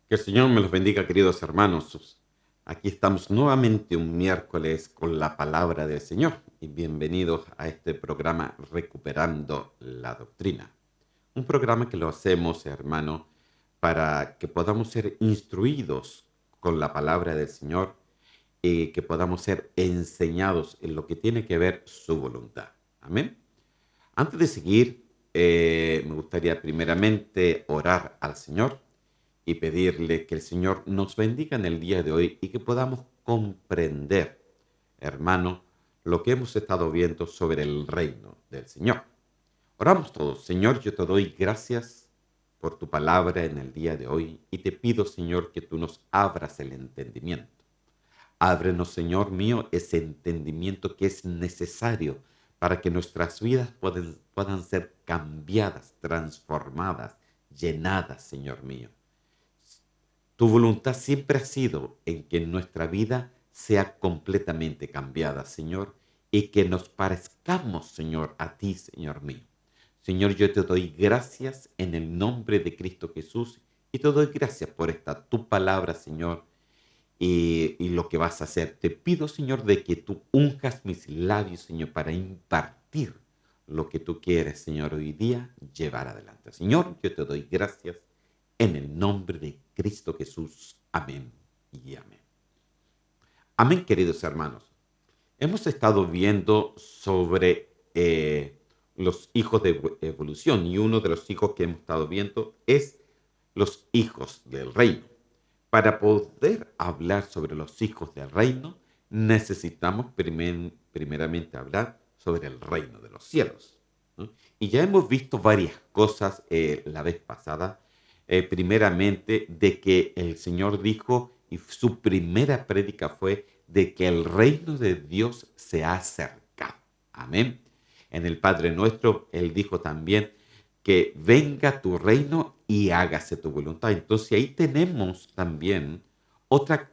Que el Señor me los bendiga, queridos hermanos. Aquí estamos nuevamente un miércoles con la palabra del Señor y bienvenidos a este programa Recuperando la Doctrina. Un programa que lo hacemos, hermano, para que podamos ser instruidos con la palabra del Señor y que podamos ser enseñados en lo que tiene que ver su voluntad. Amén. Antes de seguir, me gustaría primeramente orar al Señor y pedirle que el Señor nos bendiga en el día de hoy y que podamos comprender, hermano, lo que hemos estado viendo sobre el reino del Señor. Oramos todos. Señor, yo te doy gracias por tu palabra en el día de hoy y te pido, Señor, que tú nos abras el entendimiento. Ábrenos, Señor mío, ese entendimiento que es necesario para que nuestras vidas puedan ser cambiadas, transformadas, llenadas, Señor mío. Tu voluntad siempre ha sido en que nuestra vida sea completamente cambiada, Señor, y que nos parezcamos, Señor, a ti, Señor mío. Señor, yo te doy gracias en el nombre de Cristo Jesús y te doy gracias por esta tu palabra, Señor, y lo que vas a hacer. Te pido, Señor, de que tú unjas mis labios, Señor, para impartir lo que tú quieres, Señor, hoy día llevar adelante. Señor, yo te doy gracias en el nombre de Cristo Jesús. Amén y amén. Amén, queridos hermanos. Hemos estado viendo sobre los hijos de evolución y uno de los hijos que hemos estado viendo es los hijos del reino. Para poder hablar sobre los hijos del reino, necesitamos primeramente hablar sobre el reino de los cielos, ¿no? Y ya hemos visto varias cosas la vez pasada. Primeramente, de que el Señor dijo, y su primera prédica fue, de que el reino de Dios se ha acercado. Amén. En el Padre Nuestro, Él dijo también que venga tu reino y hágase tu voluntad. Entonces ahí tenemos también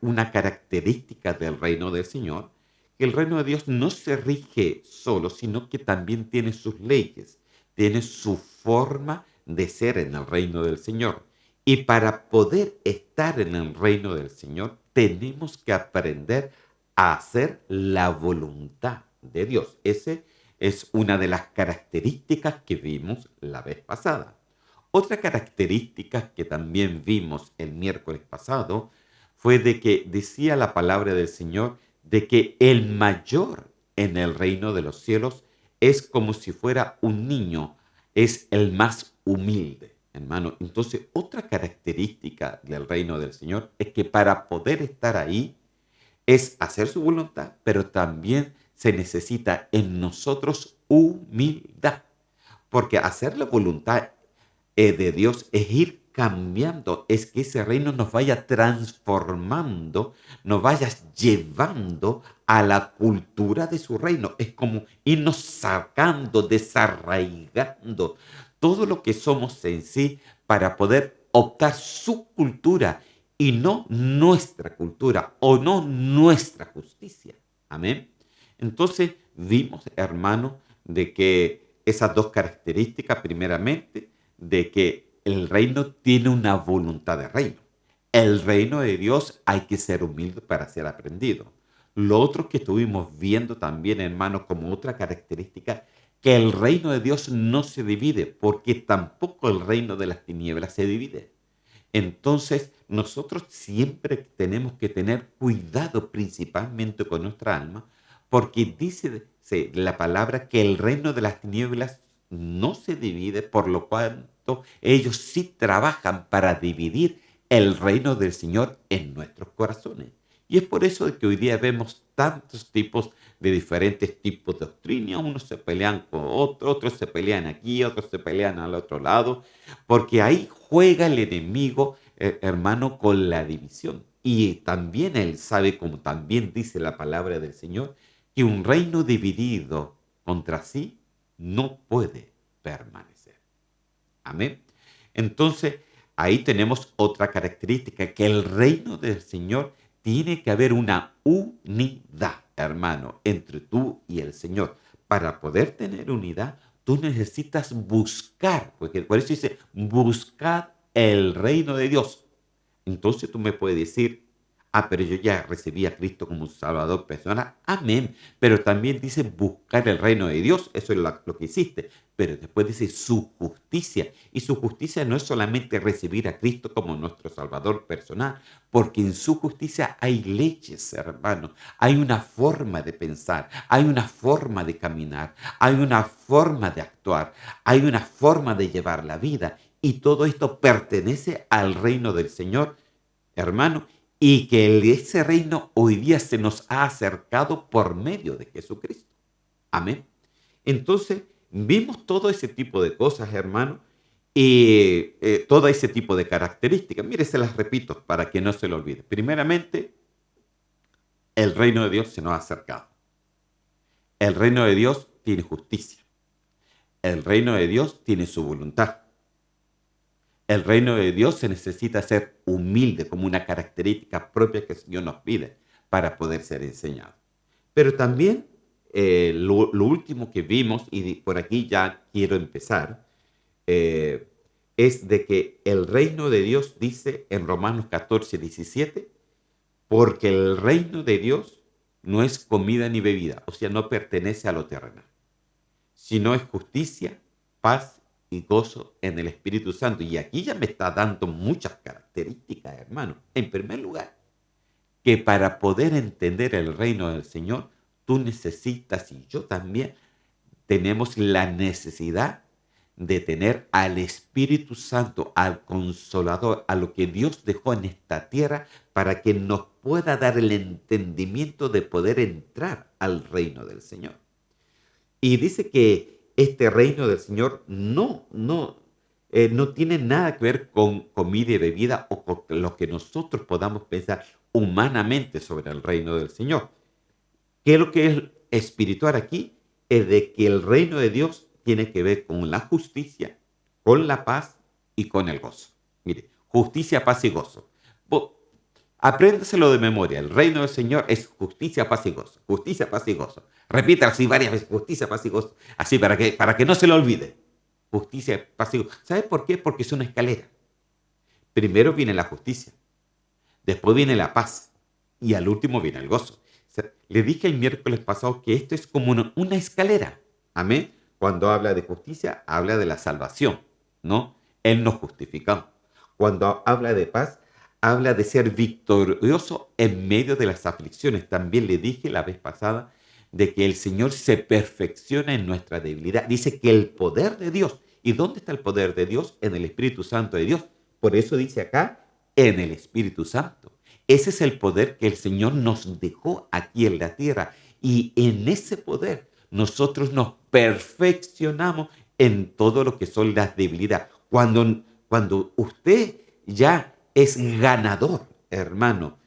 una característica del reino del Señor, que el reino de Dios no se rige solo, sino que también tiene sus leyes, tiene su forma de ser en el reino del Señor. Y para poder estar en el reino del Señor, tenemos que aprender a hacer la voluntad de Dios. Ese es una de las características que vimos la vez pasada. Otra característica que también vimos el miércoles pasado fue de que decía la palabra del Señor de que el mayor en el reino de los cielos es como si fuera un niño, es el más humilde, hermano. Entonces, otra característica del reino del Señor es que para poder estar ahí es hacer su voluntad, pero también se necesita en nosotros humildad, porque hacer la voluntad de Dios es ir cambiando, es que ese reino nos vaya transformando, nos vaya llevando a la cultura de su reino. Es como irnos sacando, desarraigando todo lo que somos en sí para poder optar su cultura y no nuestra cultura o no nuestra justicia. Amén. Entonces vimos, hermano, de que esas dos características, primeramente, de que el reino tiene una voluntad de reino. El reino de Dios hay que ser humilde para ser aprendido. Lo otro que estuvimos viendo también, hermano, como otra característica, que el reino de Dios no se divide, porque tampoco el reino de las tinieblas se divide. Entonces, nosotros siempre tenemos que tener cuidado principalmente con nuestra alma, porque dice la palabra que el reino de las tinieblas no se divide, por lo cual ellos sí trabajan para dividir el reino del Señor en nuestros corazones. Y es por eso de que hoy día vemos tantos tipos de diferentes tipos de doctrina. Unos se pelean con otros, otros se pelean aquí, otros se pelean al otro lado, porque ahí juega el enemigo, hermano, con la división. Y también él sabe, como también dice la palabra del Señor, que un reino dividido contra sí no puede permanecer. Amén. Entonces, ahí tenemos otra característica, que el reino del Señor tiene que haber una unidad, hermano, entre tú y el Señor. Para poder tener unidad, tú necesitas buscar, porque por eso dice, buscad el reino de Dios. Entonces tú me puedes decir, pero yo ya recibí a Cristo como un Salvador personal. Amén. Pero también dice buscar el reino de Dios. Eso es lo que hiciste. Pero después dice su justicia. Y su justicia no es solamente recibir a Cristo como nuestro Salvador personal, porque en su justicia hay leyes, hermanos. Hay una forma de pensar, hay una forma de caminar, hay una forma de actuar, hay una forma de llevar la vida. Y todo esto pertenece al reino del Señor, hermano, y que ese reino hoy día se nos ha acercado por medio de Jesucristo. Amén. Entonces, vimos todo ese tipo de cosas, hermano, y todo ese tipo de características. Mire, se las repito para que no se lo olvide. Primeramente, el reino de Dios se nos ha acercado. El reino de Dios tiene justicia. El reino de Dios tiene su voluntad. El reino de Dios se necesita ser humilde como una característica propia que el Señor nos pide para poder ser enseñado. Pero también lo último que vimos, y por aquí ya quiero empezar, eh, es de que el reino de Dios dice en Romanos 14:17, porque el reino de Dios no es comida ni bebida, o sea, no pertenece a lo terrenal, sino es justicia, paz y gozo en el Espíritu Santo. Y aquí ya me está dando muchas características, hermano. En primer lugar, que para poder entender el reino del Señor, tú necesitas, y yo también, tenemos la necesidad de tener al Espíritu Santo, al Consolador, a lo que Dios dejó en esta tierra para que nos pueda dar el entendimiento de poder entrar al reino del Señor. Y dice que este reino del Señor no tiene nada que ver con comida y bebida o con lo que nosotros podamos pensar humanamente sobre el reino del Señor. ¿Qué es lo que es espiritual aquí? Es de que el reino de Dios tiene que ver con la justicia, con la paz y con el gozo. Mire, justicia, paz y gozo. Apréndaselo de memoria. El reino del Señor es justicia, paz y gozo. Justicia, paz y gozo. Repítalo así varias veces. Justicia, paz y gozo. Así para que no se lo olvide. Justicia, paz y gozo. ¿Sabe por qué? Porque es una escalera. Primero viene la justicia. Después viene la paz. Y al último viene el gozo. O sea, le dije el miércoles pasado que esto es como una escalera. Amén. Cuando habla de justicia, habla de la salvación. ¿No? Él nos justificó. Cuando habla de paz, habla de ser victorioso en medio de las aflicciones. También le dije la vez pasada de que el Señor se perfecciona en nuestra debilidad. Dice que el poder de Dios. ¿Y dónde está el poder de Dios? En el Espíritu Santo de Dios. Por eso dice acá, en el Espíritu Santo. Ese es el poder que el Señor nos dejó aquí en la tierra. Y en ese poder nosotros nos perfeccionamos en todo lo que son las debilidades. Cuando usted ya es ganador, hermano,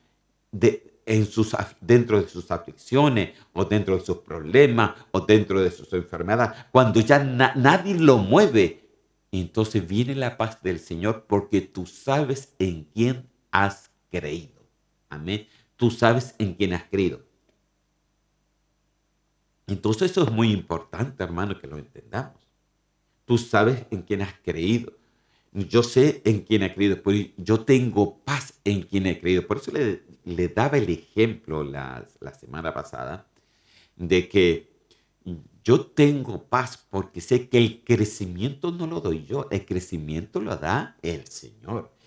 dentro de sus aflicciones o dentro de sus problemas o dentro de sus enfermedades, cuando ya nadie lo mueve, entonces viene la paz del Señor porque tú sabes en quién has creído. Amén. Tú sabes en quién has creído. Entonces eso es muy importante, hermano, que lo entendamos. Tú sabes en quién has creído. Yo sé en quién he creído, pues yo tengo paz en quien he creído. Por eso le daba el ejemplo la semana pasada de que yo tengo paz porque sé que el crecimiento no lo doy yo, el crecimiento lo da el Señor.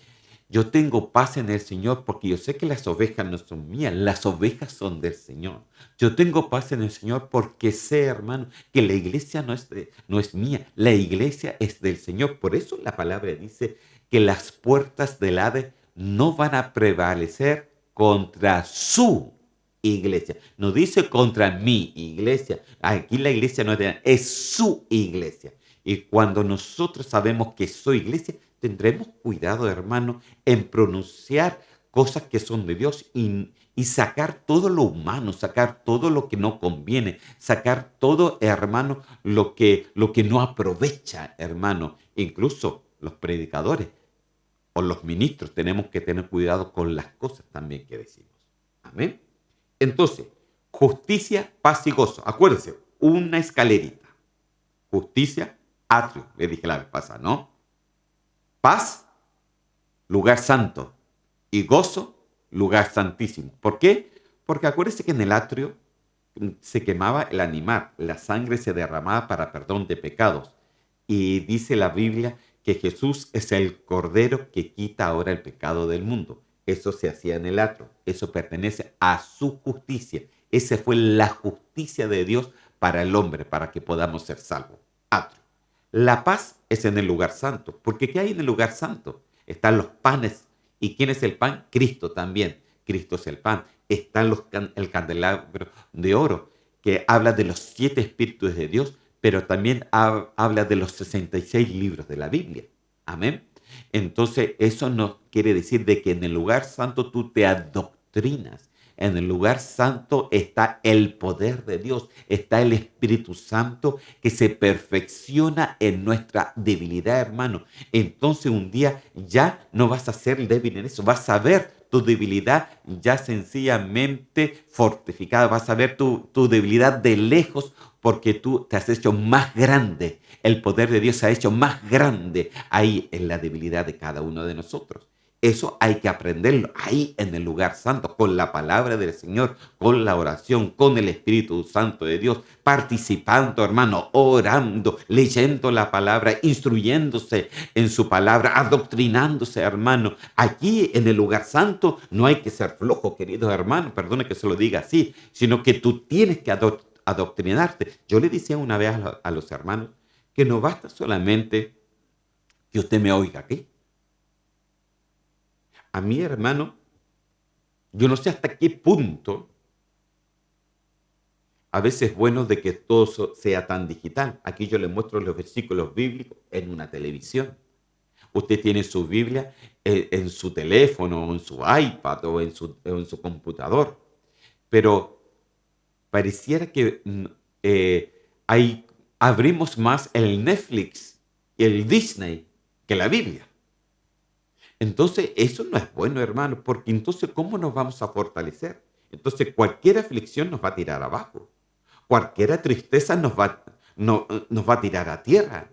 Yo tengo paz en el Señor porque yo sé que las ovejas no son mías, las ovejas son del Señor. Yo tengo paz en el Señor porque sé, hermano, que la iglesia no es mía, la iglesia es del Señor. Por eso la palabra dice que las puertas del Hades no van a prevalecer contra su iglesia. No dice contra mi iglesia. Aquí la iglesia no es su iglesia. Y cuando nosotros sabemos que soy iglesia, tendremos cuidado, hermano, en pronunciar cosas que son de Dios y sacar todo lo humano, sacar todo lo que no conviene, sacar todo, hermano, lo que no aprovecha, hermano. Incluso los predicadores o los ministros tenemos que tener cuidado con las cosas también que decimos. Amén. Entonces, justicia, paz y gozo. Acuérdense, una escalerita. Justicia, atrio, le dije la vez pasada, ¿no? Paz, lugar santo. y gozo, lugar santísimo. ¿Por qué? Porque acuérdense que en el atrio se quemaba el animal, la sangre se derramaba para perdón de pecados. Y dice la Biblia que Jesús es el Cordero que quita ahora el pecado del mundo. Eso se hacía en el atrio, eso pertenece a su justicia. Esa fue la justicia de Dios para el hombre, para que podamos ser salvos. Atrio. La paz es en el lugar santo, porque ¿qué hay en el lugar santo? Están los panes. ¿Y quién es el pan? Cristo también. Cristo es el pan. Están el candelabro de oro, que habla de los 7 espíritus de Dios, pero también habla de los 66 libros de la Biblia. Amén. Entonces, eso no quiere decir de que en el lugar santo tú te adoctrinas. En el lugar santo está el poder de Dios, está el Espíritu Santo que se perfecciona en nuestra debilidad, hermano. Entonces un día ya no vas a ser débil en eso, vas a ver tu debilidad ya sencillamente fortificada, vas a ver tu debilidad de lejos porque tú te has hecho más grande. El poder de Dios se ha hecho más grande ahí en la debilidad de cada uno de nosotros. Eso hay que aprenderlo ahí en el lugar santo, con la palabra del Señor, con la oración, con el Espíritu Santo de Dios, participando, hermano, orando, leyendo la palabra, instruyéndose en su palabra, adoctrinándose, hermano. Aquí en el lugar santo no hay que ser flojo, queridos hermanos, perdone que se lo diga así, sino que tú tienes que adoctrinarte. Yo le decía una vez a los hermanos que no basta solamente que usted me oiga aquí. A mi hermano, yo no sé hasta qué punto a veces es bueno de que todo sea tan digital. Aquí yo le muestro los versículos bíblicos en una televisión. Usted tiene su Biblia en su teléfono, o en su iPad o en su computador. Pero pareciera que abrimos más el Netflix y el Disney que la Biblia. Entonces, eso no es bueno, hermano, porque entonces, ¿cómo nos vamos a fortalecer? Entonces, cualquier aflicción nos va a tirar abajo. Cualquier tristeza nos va a tirar a tierra.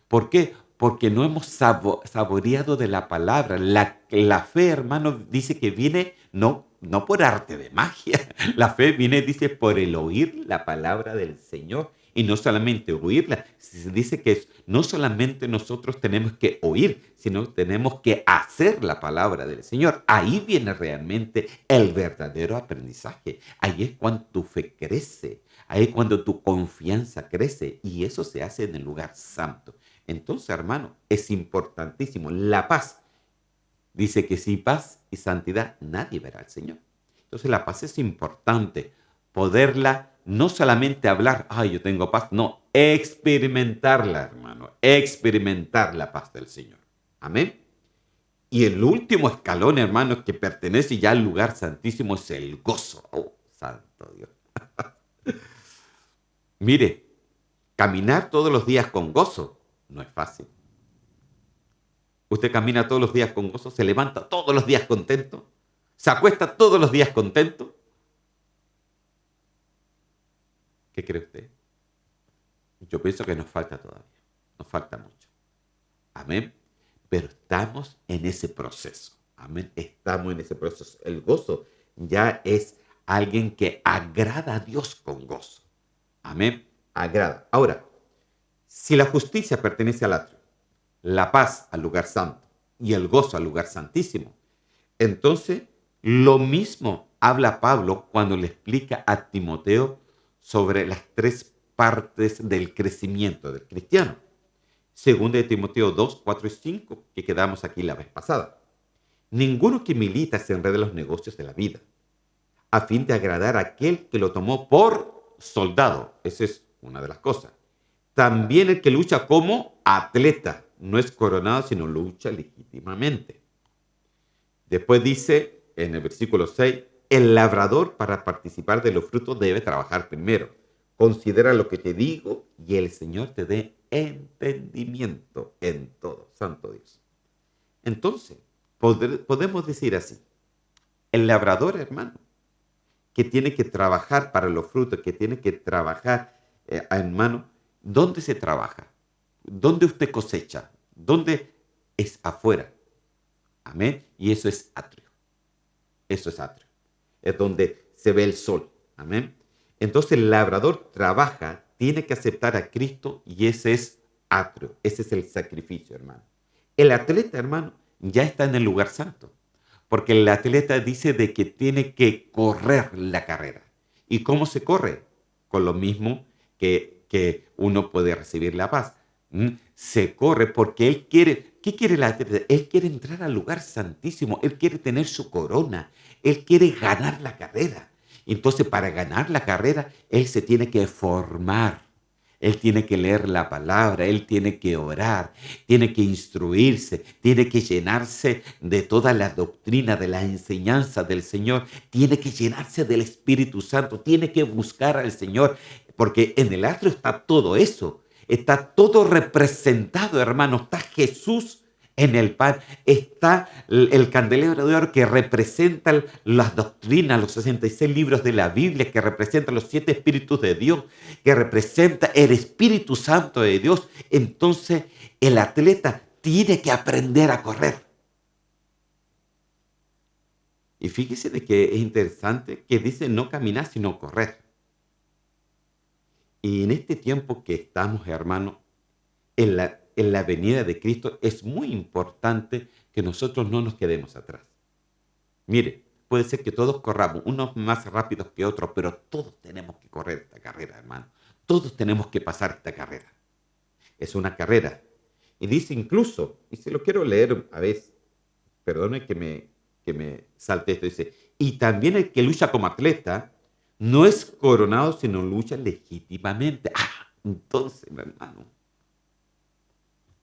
¿Por qué? Porque no hemos saboreado de la palabra. La fe, hermano, dice que viene no por arte de magia. La fe viene, dice, por el oír la palabra del Señor. Y no solamente oírla, se dice que no solamente nosotros tenemos que oír, sino tenemos que hacer la palabra del Señor. Ahí viene realmente el verdadero aprendizaje. Ahí es cuando tu fe crece, ahí es cuando tu confianza crece y eso se hace en el lugar santo. Entonces, hermano, es importantísimo. La paz. Dice que sin paz y santidad nadie verá al Señor. Entonces la paz es importante, poderla no solamente hablar, ay, yo tengo paz, no, experimentarla, hermano, experimentar la paz del Señor. Amén. Y el último escalón, hermano, que pertenece ya al lugar santísimo es el gozo. Oh, santo Dios. Mire, caminar todos los días con gozo no es fácil. Usted camina todos los días con gozo, se levanta todos los días contento, se acuesta todos los días contento. ¿Qué cree usted? Yo pienso que nos falta todavía, nos falta mucho. Amén. Pero estamos en ese proceso. Amén. Estamos en ese proceso. El gozo ya es alguien que agrada a Dios con gozo. Amén. Agrada. Ahora, si la justicia pertenece al atrio, la paz al lugar santo y el gozo al lugar santísimo, entonces lo mismo habla Pablo cuando le explica a Timoteo sobre las 3 partes del crecimiento del cristiano. Segunda de Timoteo 2, 4 y 5, que quedamos aquí la vez pasada. Ninguno que milita se enreda en los negocios de la vida, a fin de agradar a aquel que lo tomó por soldado. Esa es una de las cosas. También el que lucha como atleta no es coronado, sino lucha legítimamente. Después dice en el versículo 6, el labrador para participar de los frutos debe trabajar primero. Considera lo que te digo y el Señor te dé entendimiento en todo. Santo Dios. Entonces, podemos decir así, el labrador, hermano, que tiene que trabajar para los frutos, que tiene que trabajar, hermano, ¿dónde se trabaja? ¿Dónde usted cosecha? ¿Dónde es afuera? Amén. Y eso es atrio. Eso es atrio. Es donde se ve el sol. Amén. Entonces el labrador trabaja, tiene que aceptar a Cristo y ese es atrio. Ese es el sacrificio, hermano. El atleta, hermano, ya está en el lugar santo. Porque el atleta dice de que tiene que correr la carrera. ¿Y cómo se corre? Con lo mismo que uno puede recibir la paz. Se corre porque él quiere. ¿Qué quiere el atleta? Él quiere entrar al lugar santísimo. Él quiere tener su corona. Él quiere ganar la carrera. Entonces, para ganar la carrera, él se tiene que formar. Él tiene que leer la palabra, él tiene que orar, tiene que instruirse, tiene que llenarse de toda la doctrina, de la enseñanza del Señor, tiene que llenarse del Espíritu Santo, tiene que buscar al Señor, porque en el atrio está todo eso, está todo representado, hermano, está Jesús en el pan, está el candelabro de oro que representa las doctrinas, los 66 libros de la Biblia, que representan los 7 espíritus de Dios, que representa el Espíritu Santo de Dios. Entonces el atleta tiene que aprender a correr. Y fíjese de que es interesante que dice no caminar sino correr. Y en este tiempo que estamos, hermano, en la venida de Cristo, es muy importante que nosotros no nos quedemos atrás. Mire, puede ser que todos corramos, unos más rápidos que otros, pero todos tenemos que correr esta carrera, hermano. Todos tenemos que pasar esta carrera. Es una carrera. Y dice incluso, y se lo quiero leer a veces, perdone que me salte esto, dice, y también el que lucha como atleta no es coronado, sino lucha legítimamente. Entonces, hermano,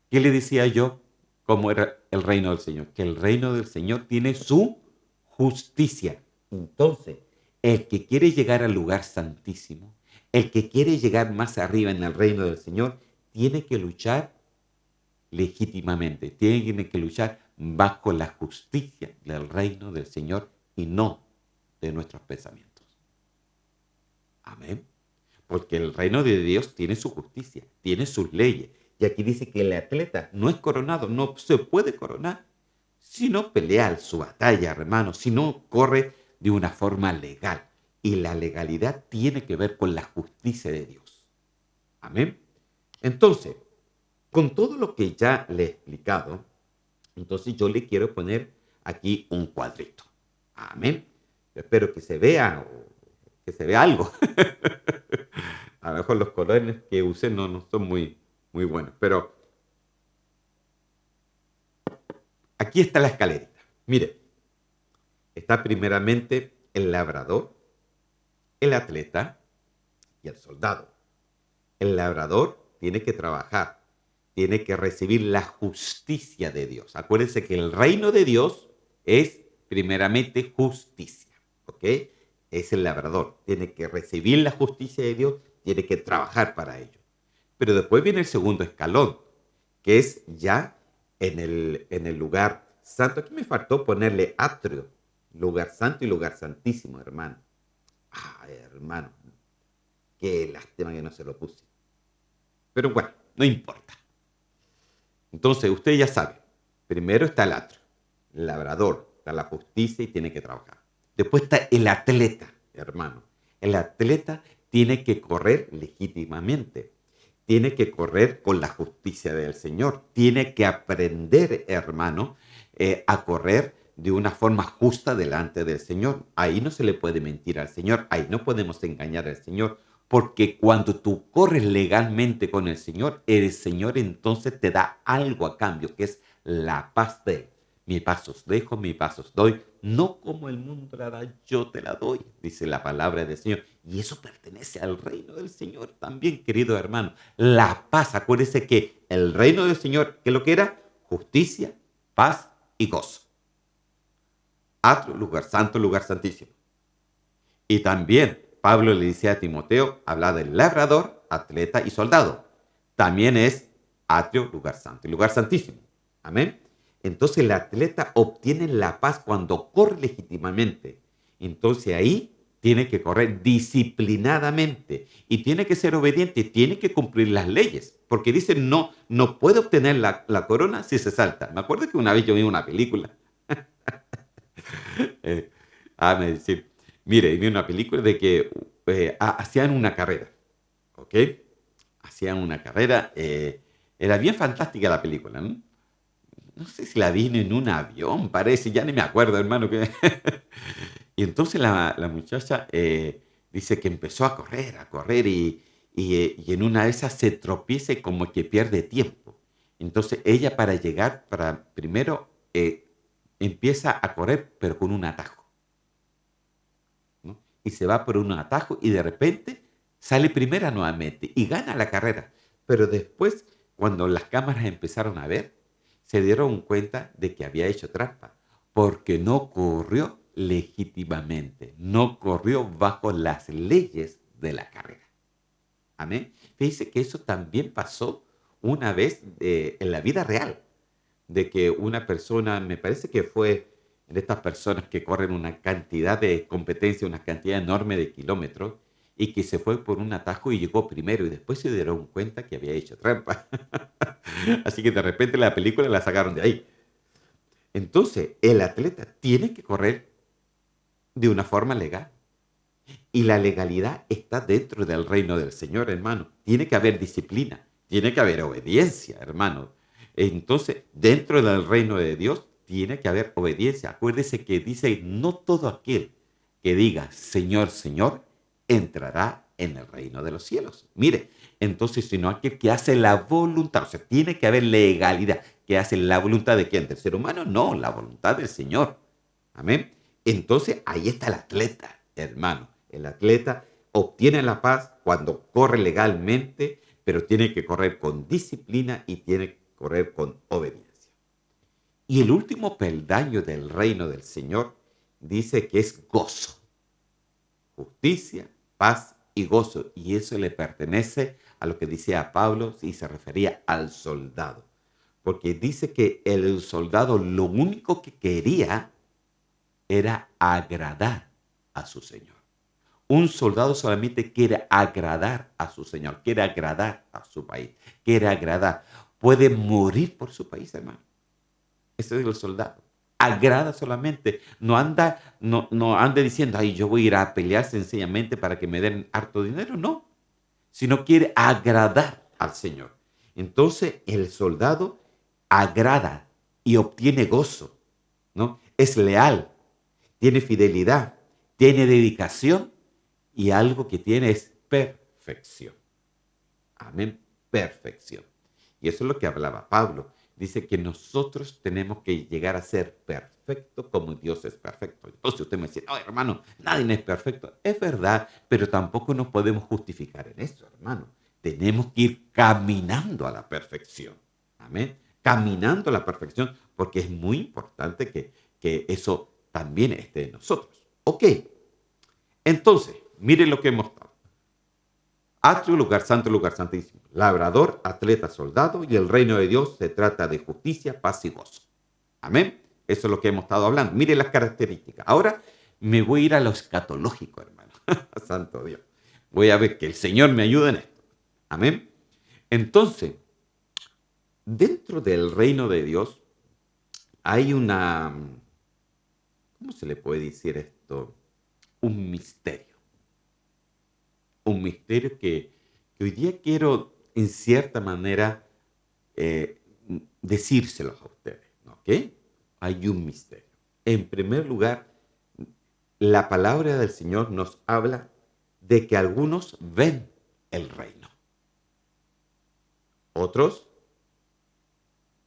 ¿qué le decía yo? ¿Cómo era el reino del Señor? Que el reino del Señor tiene su justicia. Entonces, el que quiere llegar al lugar santísimo, el que quiere llegar más arriba en el reino del Señor, tiene que luchar legítimamente, tiene que luchar bajo la justicia del reino del Señor y no de nuestros pensamientos. Amén. Porque el reino de Dios tiene su justicia, tiene sus leyes. Y aquí dice que el atleta no es coronado, no se puede coronar si no pelea su batalla, hermano, si no corre de una forma legal. Y la legalidad tiene que ver con la justicia de Dios. Amén. Entonces, con todo lo que ya le he explicado, entonces yo le quiero poner aquí un cuadrito. Amén. Yo espero que se vea que se vea algo. A lo mejor los colores que usé no son muy buenos, pero aquí está la escalerita. Mire, está primeramente el labrador, el atleta y el soldado. El labrador tiene que trabajar, tiene que recibir la justicia de Dios. Acuérdense que el reino de Dios es primeramente justicia, ¿ok? Es el labrador, tiene que recibir la justicia de Dios, tiene que trabajar para ello. Pero después viene el segundo escalón, que es ya en el lugar santo. Aquí me faltó ponerle atrio, lugar santo y lugar santísimo, hermano. Hermano, qué lástima que no se lo puse. Pero bueno, no importa. Entonces, usted ya sabe, primero está el atrio, el labrador, está la justicia y tiene que trabajar. Después está el atleta, hermano. El atleta tiene que correr legítimamente, tiene que correr con la justicia del Señor, tiene que aprender, hermano, a correr de una forma justa delante del Señor. Ahí no se le puede mentir al Señor, ahí no podemos engañar al Señor, porque cuando tú corres legalmente con el Señor entonces te da algo a cambio, que es la paz de Él. Mi paz os dejo, mi paz os doy, no como el mundo la da, yo te la doy, dice la palabra del Señor. Y eso pertenece al reino del Señor también, querido hermano. La paz, acuérdese que el reino del Señor, ¿qué es lo que era? Justicia, paz y gozo. Atrio, lugar santo, lugar santísimo. Y también Pablo le dice a Timoteo, habla del labrador, atleta y soldado. También es atrio, lugar santo y lugar santísimo. Amén. Entonces el atleta obtiene la paz cuando corre legítimamente. Entonces ahí tiene que correr disciplinadamente y tiene que ser obediente, tiene que cumplir las leyes. Porque dice, no puede obtener la corona si se salta. Me acuerdo que una vez yo vi una película Me dice, mire, vi una película de que hacían una carrera, ¿ok? Hacían una carrera, era bien fantástica la película, ¿no? No sé si la vi en un avión, parece, ya ni me acuerdo, hermano. Que... y entonces la muchacha dice que empezó a correr y en una de esas se tropieza y como que pierde tiempo. Entonces ella para llegar, para primero empieza a correr, pero con un atajo, ¿no? Y se va por un atajo y de repente sale primera nuevamente y gana la carrera. Pero después, cuando las cámaras empezaron a ver, se dieron cuenta de que había hecho trampa, porque no corrió legítimamente, no corrió bajo las leyes de la carrera. Amén. Fíjese que eso también pasó una vez en la vida real, de que una persona, me parece que fue de estas personas que corren una cantidad de competencia, una cantidad enorme de kilómetros, y que se fue por un atajo y llegó primero y después se dieron cuenta que había hecho trampa. Así que de repente la película la sacaron de ahí. Entonces, el atleta tiene que correr de una forma legal. Y la legalidad está dentro del reino del Señor, hermano. Tiene que haber disciplina, tiene que haber obediencia, hermano. Entonces, dentro del reino de Dios, tiene que haber obediencia. Acuérdese que dice, no todo aquel que diga, Señor, Señor, entrará en el reino de los cielos. Mire, entonces, sino aquel que hace la voluntad, o sea, tiene que haber legalidad, que hace la voluntad de quién, del ser humano, no, la voluntad del Señor. Amén. Entonces, ahí está el atleta, hermano. El atleta obtiene la paz cuando corre legalmente, pero tiene que correr con disciplina y tiene que correr con obediencia. Y el último peldaño del reino del Señor dice que es gozo, justicia, paz y gozo. Y eso le pertenece a lo que decía Pablo y se refería al soldado. Porque dice que el soldado lo único que quería era agradar a su Señor. Un soldado solamente quiere agradar a su Señor, quiere agradar a su país, quiere agradar. Puede morir por su país, hermano. Ese es el soldado. Agrada solamente. No anda diciendo, ay, yo voy a ir a pelear sencillamente para que me den harto dinero. No. Sino quiere agradar al Señor. Entonces, el soldado agrada y obtiene gozo, ¿no? Es leal, tiene fidelidad, tiene dedicación y algo que tiene es perfección. Amén, perfección. Y eso es lo que hablaba Pablo. Dice que nosotros tenemos que llegar a ser perfectos como Dios es perfecto. Entonces usted me dice, no, hermano, nadie es perfecto. Es verdad, pero tampoco nos podemos justificar en eso, hermano. Tenemos que ir caminando a la perfección. Amén. Caminando a la perfección, porque es muy importante que eso también esté en nosotros. Ok, entonces, miren lo que hemos estado. Atrio, lugar santísimo. Labrador, atleta, soldado. Y el reino de Dios se trata de justicia, paz y gozo. Amén. Eso es lo que hemos estado hablando. Miren las características. Ahora me voy a ir a lo escatológico, hermano. Santo Dios. Voy a ver que el Señor me ayude en esto. Amén. Entonces, dentro del reino de Dios hay una, ¿cómo se le puede decir esto? Un misterio. Un misterio que hoy día quiero, en cierta manera, eh, decírselos a ustedes, ¿ok? Hay un misterio. En primer lugar, la palabra del Señor nos habla de que algunos ven el reino. Otros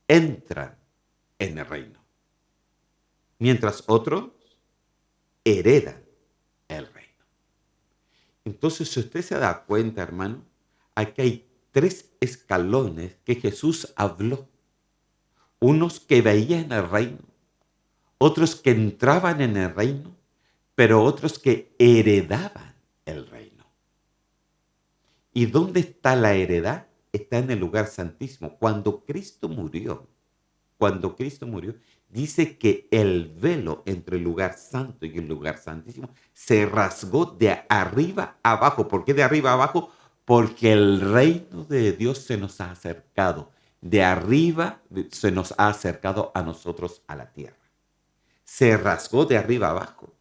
entran en el reino. Mientras otros heredan el reino. Entonces, si usted se da cuenta, hermano, aquí hay tres escalones que Jesús habló. Unos que veían el reino, otros que entraban en el reino, pero otros que heredaban el reino. ¿Y dónde está la heredad? Está en el lugar santísimo. Cuando Cristo murió, dice que el velo entre el lugar santo y el lugar santísimo se rasgó de arriba a abajo. ¿Por qué de arriba a abajo? Porque el reino de Dios se nos ha acercado. De arriba se nos ha acercado a nosotros a la tierra. Se rasgó de arriba a abajo.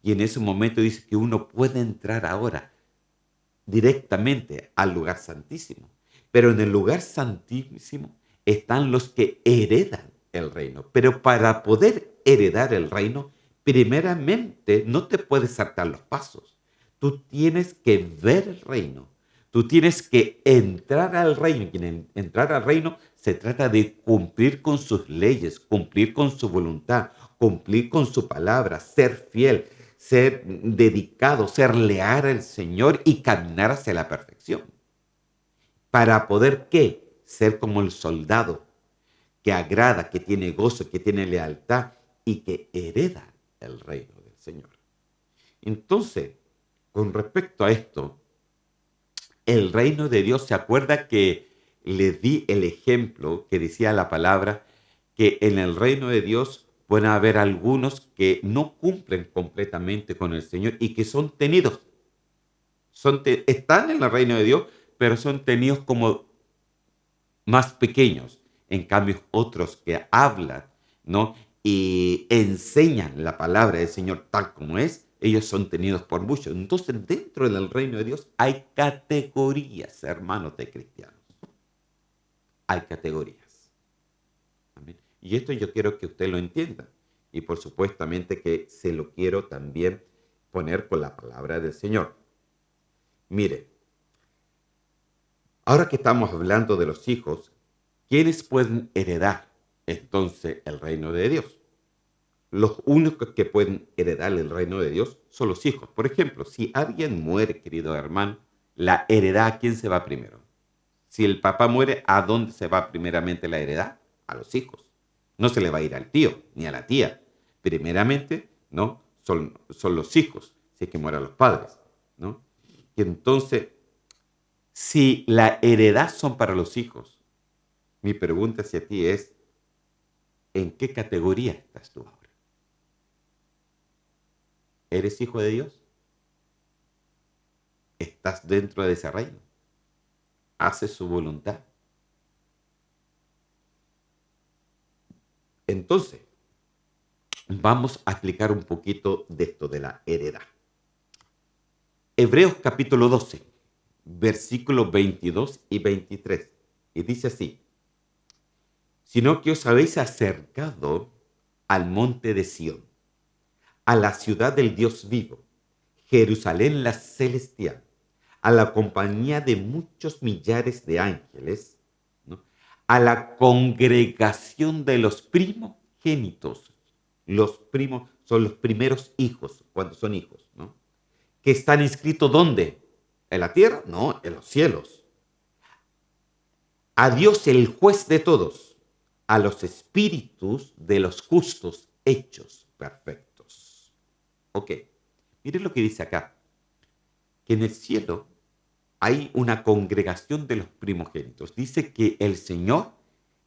Y en ese momento dice que uno puede entrar ahora directamente al lugar santísimo. Pero en el lugar santísimo están los que heredan el reino. Pero para poder heredar el reino, primeramente no te puedes saltar los pasos. Tú tienes que ver el reino. Tú tienes que entrar al reino. Y entrar al reino se trata de cumplir con sus leyes, cumplir con su voluntad, cumplir con su palabra, ser fiel, ser dedicado, ser leal al Señor y caminar hacia la perfección. Para poder, ¿qué? Ser como el soldado que agrada, que tiene gozo, que tiene lealtad y que hereda el reino del Señor. Entonces, con respecto a esto, el reino de Dios, ¿se acuerda que les di el ejemplo que decía la palabra que en el reino de Dios pueden haber algunos que no cumplen completamente con el Señor y que son tenidos? Están en el reino de Dios, pero son tenidos como más pequeños. En cambio, otros que hablan, ¿no? Y enseñan la palabra del Señor tal como es, ellos son tenidos por muchos. Entonces, dentro del reino de Dios hay categorías, hermanos de cristianos. Hay categorías. Amén. Y esto yo quiero que usted lo entienda. Y por supuestamente que se lo quiero también poner con la palabra del Señor. Mire, ahora que estamos hablando de los hijos, ¿quiénes pueden heredar entonces el reino de Dios? Los únicos que pueden heredar el reino de Dios son los hijos. Por ejemplo, si alguien muere, querido hermano, la heredad, ¿a quién se va primero? Si el papá muere, ¿a dónde se va primeramente la heredad? A los hijos. No se le va a ir al tío ni a la tía. Primeramente, ¿no? Son los hijos, si es que mueren los padres, ¿no? Y entonces, si la heredad son para los hijos, mi pregunta hacia ti es, ¿en qué categoría estás tú ahora? ¿Eres hijo de Dios? ¿Estás dentro de ese reino? ¿Haces su voluntad? Entonces, vamos a explicar un poquito de esto de la heredad. Hebreos capítulo 12, versículos 22 y 23. Y dice así, sino que os habéis acercado al monte de Sión, a la ciudad del Dios vivo, Jerusalén la celestial, a la compañía de muchos millares de ángeles, ¿no? A la congregación de los primogénitos. Los primos son los primeros hijos, cuando son hijos, ¿no? Que están inscritos ¿dónde? ¿En la tierra? No, en los cielos. A Dios el juez de todos, a los espíritus de los justos hechos perfectos. Ok, miren lo que dice acá, que en el cielo hay una congregación de los primogénitos. Dice que el Señor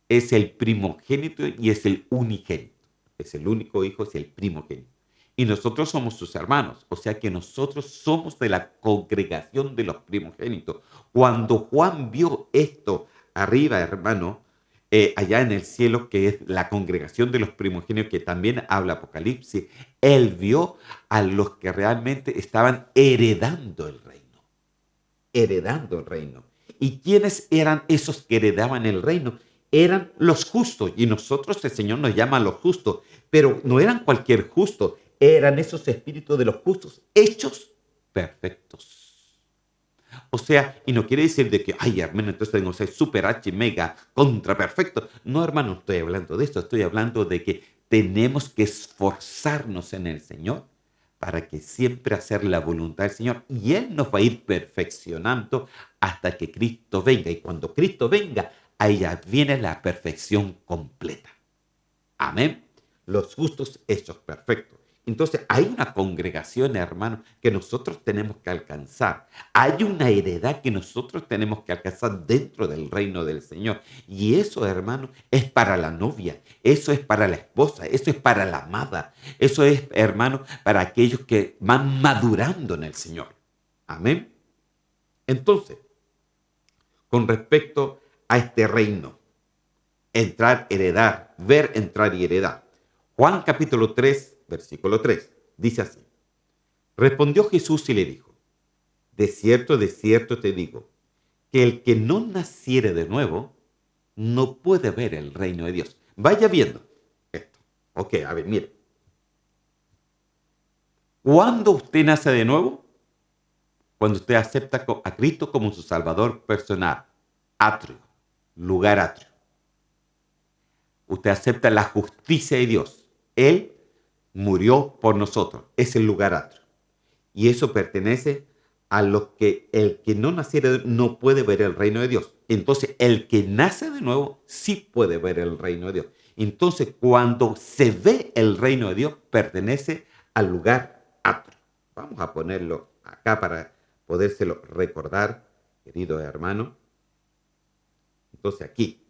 es el primogénito y es el unigénito. Es el único hijo, es el primogénito. Y nosotros somos sus hermanos, o sea que nosotros somos de la congregación de los primogénitos. Cuando Juan vio esto arriba, hermano, allá en el cielo, que es la congregación de los primogénitos, que también habla Apocalipsis, él vio a los que realmente estaban heredando el reino. Heredando el reino. ¿Y quiénes eran esos que heredaban el reino? Eran los justos, y nosotros el Señor nos llama a los justos, pero no eran cualquier justo, eran esos espíritus de los justos, hechos perfectos. O sea, y no quiere decir de que, ay, hermano, entonces tengo que ser super H, mega, contra perfecto. No, hermano, no estoy hablando de esto, estoy hablando de que tenemos que esforzarnos en el Señor para que siempre hacer la voluntad del Señor. Y Él nos va a ir perfeccionando hasta que Cristo venga. Y cuando Cristo venga, ahí ya viene la perfección completa. Amén. Los justos hechos perfectos. Entonces hay una congregación, hermano, que nosotros tenemos que alcanzar. Hay una heredad que nosotros tenemos que alcanzar dentro del reino del Señor. Y eso, hermano, es para la novia, eso es para la esposa, eso es para la amada, eso es, hermano, para aquellos que van madurando en el Señor. Amén. Entonces, con respecto a este reino, entrar, heredar, ver, entrar y heredar. Juan capítulo 3, versículo 3, dice así. Respondió Jesús y le dijo, de cierto te digo, que el que no naciere de nuevo no puede ver el reino de Dios. Vaya viendo esto. Ok, a ver, mire. ¿Cuándo usted nace de nuevo? Cuando usted acepta a Cristo como su Salvador personal. Atrio, lugar atrio. Usted acepta la justicia de Dios. Él murió por nosotros. Es el lugar atrio. Y eso pertenece a los que el que no naciera no puede ver el reino de Dios. Entonces, el que nace de nuevo sí puede ver el reino de Dios. Entonces, cuando se ve el reino de Dios, pertenece al lugar atrio. Vamos a ponerlo acá para podérselo recordar, queridos hermanos. Entonces, aquí,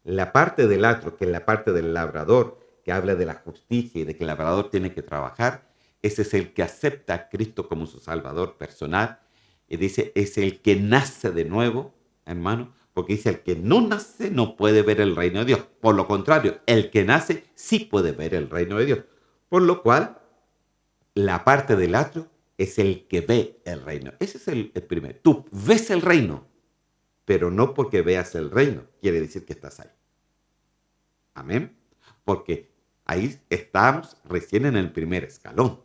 la parte del atrio, que es la parte del labrador, que habla de la justicia y de que el labrador tiene que trabajar, ese es el que acepta a Cristo como su Salvador personal. Y dice, es el que nace de nuevo, hermano, porque dice, el que no nace no puede ver el reino de Dios. Por lo contrario, el que nace sí puede ver el reino de Dios. Por lo cual, la parte del atrio es el que ve el reino. Ese es el primero. Tú ves el reino, pero no porque veas el reino, quiere decir que estás ahí. Amén. Porque ahí estamos recién en el primer escalón.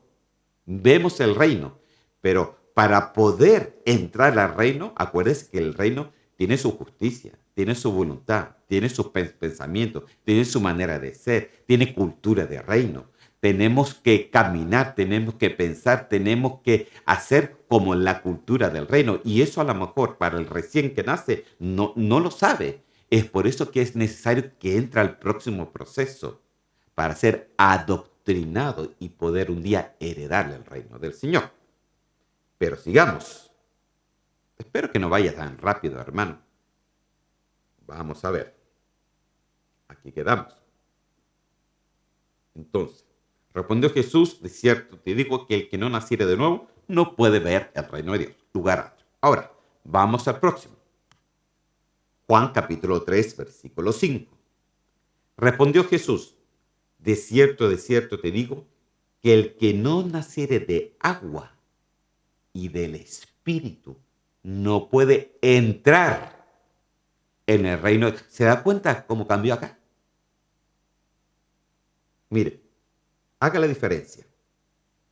Vemos el reino, pero para poder entrar al reino, acuérdense que el reino tiene su justicia, tiene su voluntad, tiene sus pensamientos, tiene su manera de ser, tiene cultura de reino. Tenemos que caminar, tenemos que pensar, tenemos que hacer como la cultura del reino. Y eso a lo mejor para el recién que nace no lo sabe. Es por eso que es necesario que entre al próximo proceso para ser adoctrinado y poder un día heredarle el reino del Señor. Pero sigamos. Espero que no vaya tan rápido, hermano. Vamos a ver. Aquí quedamos. Entonces, respondió Jesús, de cierto te digo que el que no naciere de nuevo no puede ver el reino de Dios. Lugar atrio. Ahora, vamos al próximo. Juan capítulo 3, versículo 5. Respondió Jesús, de cierto te digo, que el que no naciere de agua y del Espíritu no puede entrar en el reino. ¿Se da cuenta cómo cambió acá? Mire, haga la diferencia.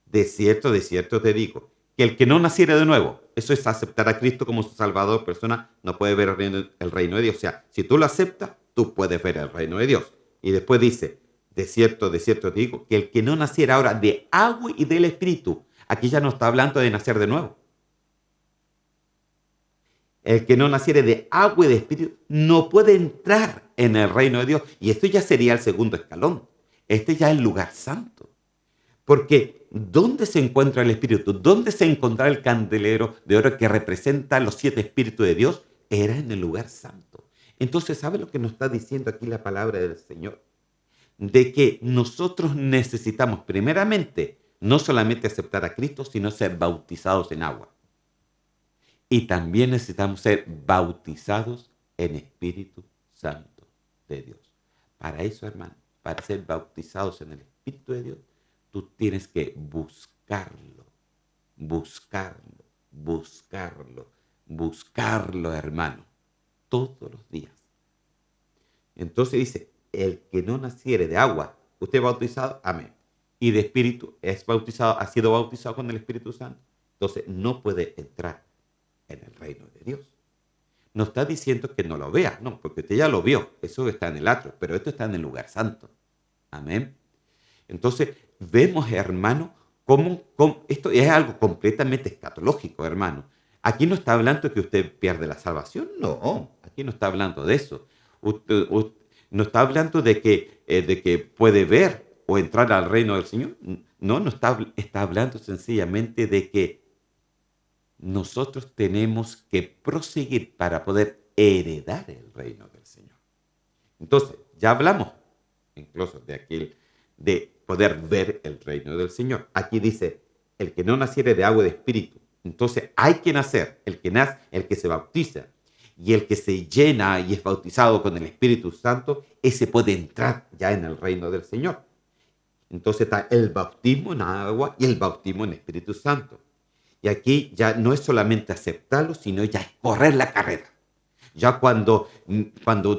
De cierto te digo, que el que no naciere de nuevo, eso es aceptar a Cristo como su Salvador personal, no puede ver el reino de Dios. O sea, si tú lo aceptas, tú puedes ver el reino de Dios. Y después dice, de cierto te digo, que el que no naciera ahora de agua y del Espíritu, aquí ya no está hablando de nacer de nuevo. El que no naciere de agua y de Espíritu no puede entrar en el reino de Dios. Y esto ya sería el segundo escalón. Este ya es el lugar santo. Porque ¿dónde se encuentra el Espíritu? ¿Dónde se encontraba el candelero de oro que representa los 7 Espíritus de Dios? Era en el lugar santo. Entonces, ¿sabe lo que nos está diciendo aquí la palabra del Señor? De que nosotros necesitamos primeramente no solamente aceptar a Cristo, sino ser bautizados en agua. Y también necesitamos ser bautizados en Espíritu Santo de Dios. Para eso, hermano, para ser bautizados en el Espíritu de Dios, tú tienes que buscarlo, buscarlo, buscarlo, buscarlo, hermano, todos los días. Entonces dice, el que no naciere de agua, usted es bautizado, amén. Y de espíritu es bautizado, ha sido bautizado con el Espíritu Santo. Entonces no puede entrar en el reino de Dios. No está diciendo que no lo vea, no, porque usted ya lo vio, eso está en el atrio, pero esto está en el lugar santo. Amén. Entonces, vemos, hermano, cómo esto es algo completamente escatológico, hermano. Aquí no está hablando de que usted pierde la salvación, no, aquí no está hablando de eso. Usted no está hablando de que puede ver o entrar al reino del Señor. No está hablando sencillamente de que nosotros tenemos que proseguir para poder heredar el reino del Señor. Entonces, ya hablamos incluso de aquel de poder ver el reino del Señor. Aquí dice, el que no naciere de agua y de espíritu. Entonces, hay que nacer, el que nace, el que se bautiza y el que se llena y es bautizado con el Espíritu Santo, ese puede entrar ya en el reino del Señor. Entonces está el bautismo en agua y el bautismo en Espíritu Santo. Y aquí ya no es solamente aceptarlo, sino ya es correr la carrera. Ya cuando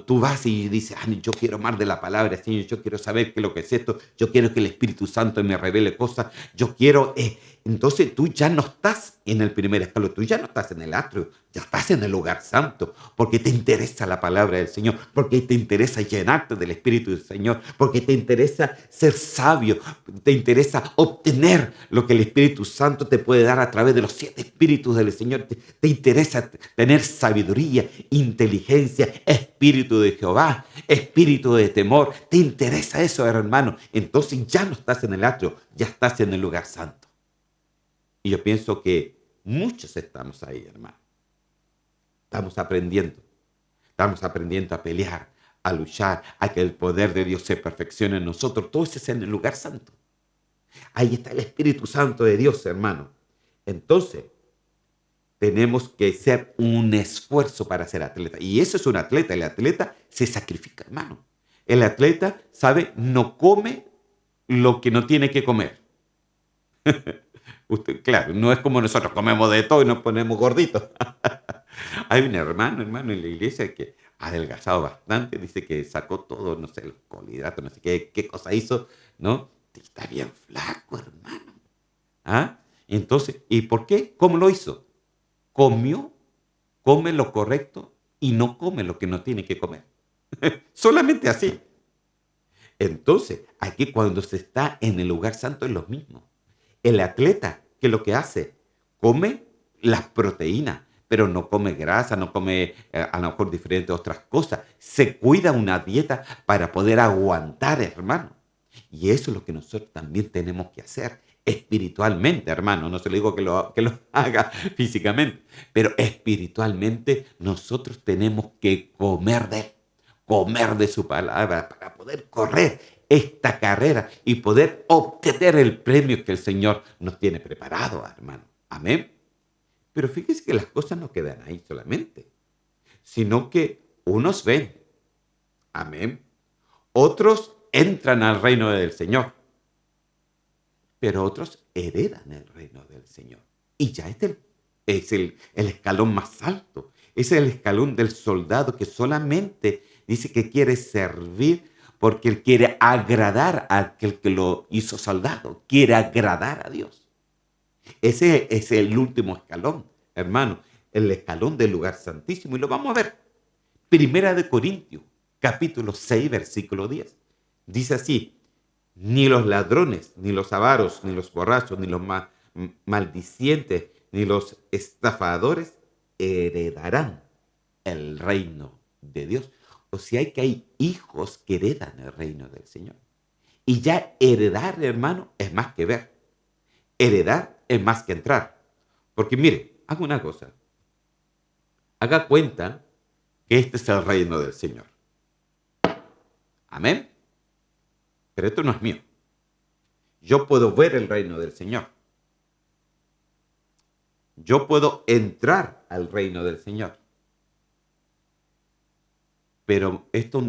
tú vas y dices, "Ay, yo quiero más de la palabra, Señor, yo quiero saber qué es lo que es esto, yo quiero que el Espíritu Santo me revele cosas, yo quiero... entonces tú ya no estás en el primer escalón, tú ya no estás en el atrio, ya estás en el lugar santo, porque te interesa la palabra del Señor, porque te interesa llenarte del Espíritu del Señor, porque te interesa ser sabio, te interesa obtener lo que el Espíritu Santo te puede dar a través de los 7 Espíritus del Señor, te interesa tener sabiduría, inteligencia, espíritu de Jehová, espíritu de temor. ¿Te interesa eso, hermano? Entonces ya no estás en el atrio, ya estás en el lugar santo. Y yo pienso que muchos estamos ahí, hermano. Estamos aprendiendo a pelear, a luchar, a que el poder de Dios se perfeccione en nosotros. Todo eso es en el lugar santo. Ahí está el Espíritu Santo de Dios, hermano. Entonces, tenemos que hacer un esfuerzo para ser atleta. Y eso es un atleta. El atleta se sacrifica, hermano. El atleta, ¿sabe? No come lo que no tiene que comer. Usted, claro, no es como nosotros comemos de todo y nos ponemos gorditos. Hay un hermano en la iglesia que ha adelgazado bastante, dice que sacó todo, no sé, los colhidratos, no sé qué cosa hizo, ¿no? Está bien flaco, hermano. ¿Ah? Entonces, ¿y por qué? ¿Cómo lo hizo? Come lo correcto y no come lo que no tiene que comer. Solamente así. Entonces, aquí cuando se está en el lugar santo es lo mismo. El atleta, ¿qué es lo que hace? Come las proteínas, pero no come grasa, no come a lo mejor diferentes otras cosas. Se cuida una dieta para poder aguantar, hermano. Y eso es lo que nosotros también tenemos que hacer espiritualmente, hermano. No se le digo que lo haga físicamente, pero espiritualmente nosotros tenemos que comer de él, comer de su palabra para poder correr esta carrera y poder obtener el premio que el Señor nos tiene preparado, hermano. Amén. Pero fíjese que las cosas no quedan ahí solamente, sino que unos ven, amén, otros entran al reino del Señor, pero otros heredan el reino del Señor. Y ya es el escalón más alto, es el escalón del soldado que solamente dice que quiere servir porque él quiere agradar a aquel que lo hizo soldado, quiere agradar a Dios. Ese es el último escalón, hermano, el escalón del lugar santísimo. Y lo vamos a ver. Primera de Corintios, capítulo 6, versículo 10. Dice así, ni los ladrones, ni los avaros, ni los borrachos, ni los maldicientes, ni los estafadores heredarán el reino de Dios. O sea que hay hijos que heredan el reino del Señor. Y ya heredar, hermano, es más que ver. Heredar es más que entrar. Porque mire, haga una cosa. Haga cuenta que este es el reino del Señor. Amén. Pero esto no es mío. Yo puedo ver el reino del Señor. Yo puedo entrar al reino del Señor. Pero esto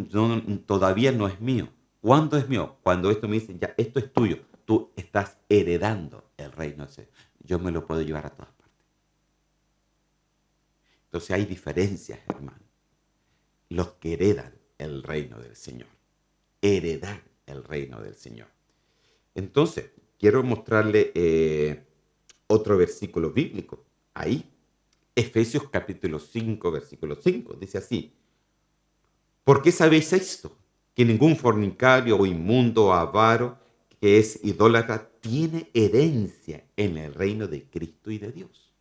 todavía no es mío. ¿Cuándo es mío? Cuando esto me dice, ya, esto es tuyo. Tú estás heredando el reino del Señor. Yo me lo puedo llevar a todas partes. Entonces hay diferencias, hermano. Los que heredan el reino del Señor. Heredar el reino del Señor. Entonces, quiero mostrarle otro versículo bíblico. Ahí, Efesios capítulo 5, versículo 5. Dice así, ¿por qué sabéis esto? Que ningún fornicario o inmundo o avaro que es idólatra tiene herencia en el reino de Cristo y de Dios.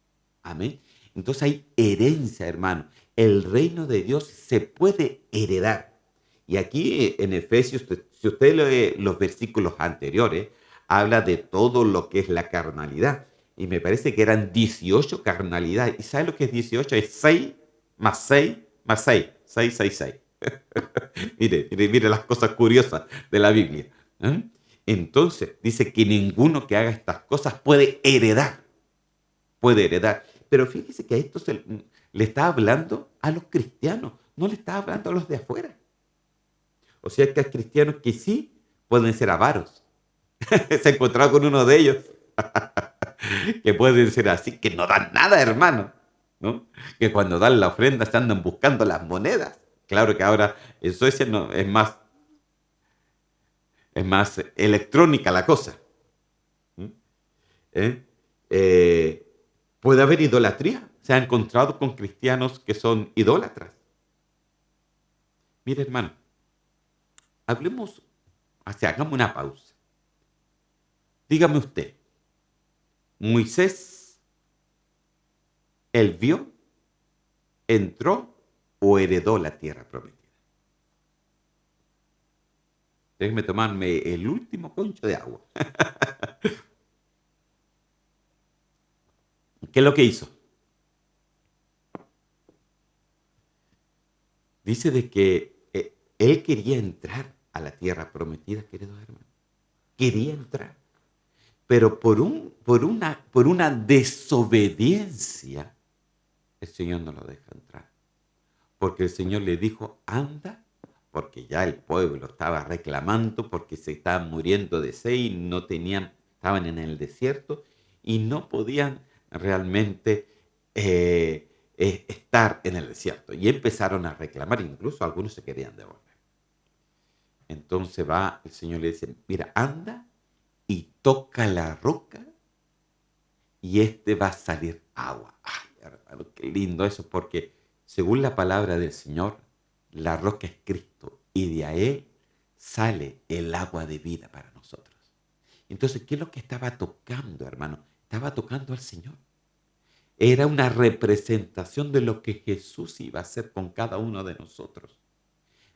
Amén. Entonces hay herencia, hermano. El reino de Dios se puede heredar. Y aquí en Efesios, si usted lee los versículos anteriores, habla de todo lo que es la carnalidad. Y me parece que eran 18 carnalidades. ¿Y sabe lo que es 18? Es 6 más 6 más 6. 6, 6, 6. Mire las cosas curiosas de la Biblia. ¿Eh? Entonces, dice que ninguno que haga estas cosas puede heredar. Puede heredar. Pero fíjese que a esto le está hablando a los cristianos, no le está hablando a los de afuera. O sea que hay cristianos que sí pueden ser avaros, Se ha encontrado con uno de ellos que pueden ser así, que no dan nada, hermano, ¿no? Que cuando dan la ofrenda se andan buscando las monedas. Claro que ahora en Suecia no, es más electrónica la cosa. ¿Eh? Eh, Puede haber idolatría. Se ha encontrado con cristianos que son idólatras. Mire, hermano, hablemos, hagamos una pausa. Dígame usted, Moisés, él vio, entró o heredó la tierra prometida. Déjeme tomarme el último concho de agua. ¿Qué es lo que hizo? Dice de que él quería entrar a la tierra prometida, queridos hermanos. Quería entrar. Pero por una desobediencia, el Señor no lo deja entrar. Porque el Señor le dijo, anda, porque ya el pueblo estaba reclamando, porque se estaban muriendo de sed y no tenían, estaban en el desierto y no podían realmente estar en el desierto. Y empezaron a reclamar, incluso algunos se querían devolver. Entonces va, el Señor le dice, mira, anda y toca la roca y va a salir agua. Ay, hermano, qué lindo eso, porque según la palabra del Señor, la roca es Cristo y de ahí sale el agua de vida para nosotros. Entonces, ¿qué es lo que estaba tocando, hermano? Estaba tocando al Señor. Era una representación de lo que Jesús iba a hacer con cada uno de nosotros.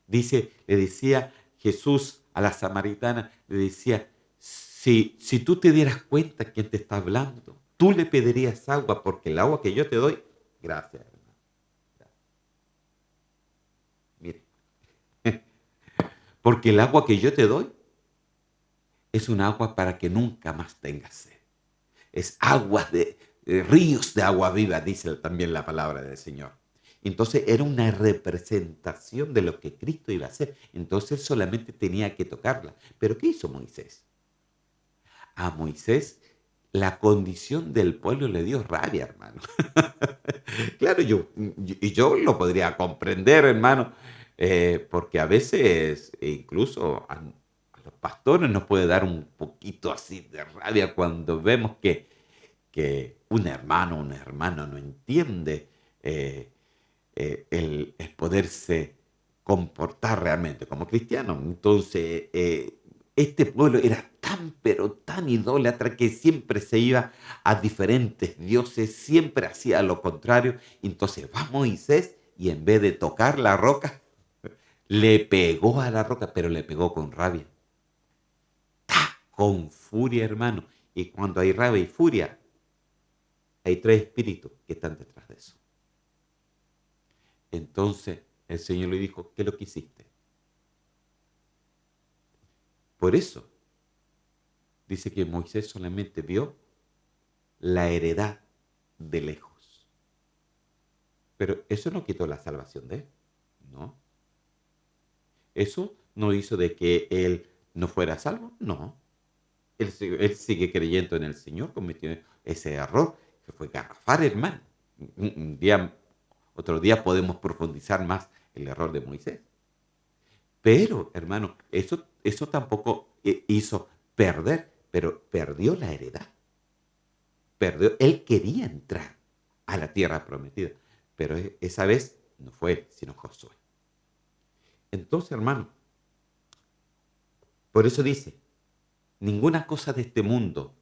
Le decía Jesús a la samaritana, le decía, si tú te dieras cuenta quién te está hablando, tú le pedirías agua, porque el agua que yo te doy, gracias, hermano. Mire, porque el agua que yo te doy es un agua para que nunca más tengas sed. Es agua de ríos de agua viva, dice también la palabra del Señor. Entonces era una representación de lo que Cristo iba a hacer. Entonces solamente tenía que tocarla. Pero ¿qué hizo Moisés? A Moisés la condición del pueblo le dio rabia, hermano. Claro, yo lo podría comprender, hermano, porque a veces incluso a los pastores nos puede dar un poquito así de rabia cuando vemos que un hermano no entiende eh, el poderse comportar realmente como cristiano. Entonces, este pueblo era tan, pero tan idólatra que siempre se iba a diferentes dioses, siempre hacía lo contrario. Entonces va Moisés y en vez de tocar la roca, le pegó a la roca, pero le pegó con rabia. ¡Ta! Con furia, hermano. Y cuando hay rabia y furia, hay tres espíritus que están detrás de eso. Entonces el Señor le dijo, ¿qué es lo que hiciste? Por eso dice que Moisés solamente vio la heredad de lejos. Pero eso no quitó la salvación de él, ¿no? Eso no hizo de que él no fuera salvo, no. Él sigue creyendo en el Señor, cometió ese error que fue garrafar, hermano. Otro día podemos profundizar más el error de Moisés. Pero, hermano, eso tampoco hizo perder, pero perdió la heredad. Él quería entrar a la tierra prometida, pero esa vez no fue él, sino Josué. Entonces, hermano, por eso dice, ninguna cosa de este mundo,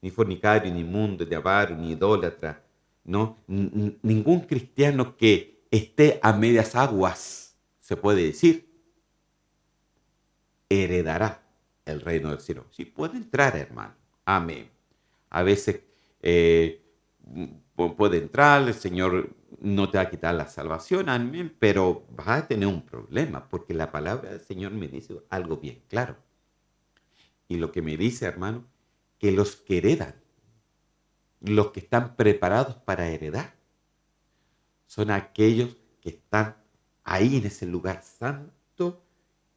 ni fornicario, ni inmundo, ni avaro, ni idólatra, ¿no? Ningún cristiano que esté a medias aguas, se puede decir, heredará el reino del cielo. Sí, puede entrar, hermano. Amén. A veces puede entrar, el Señor no te va a quitar la salvación, amén, pero vas a tener un problema, porque la palabra del Señor me dice algo bien claro. Y lo que me dice, hermano, que los que heredan, los que están preparados para heredar, son aquellos que están ahí en ese lugar santo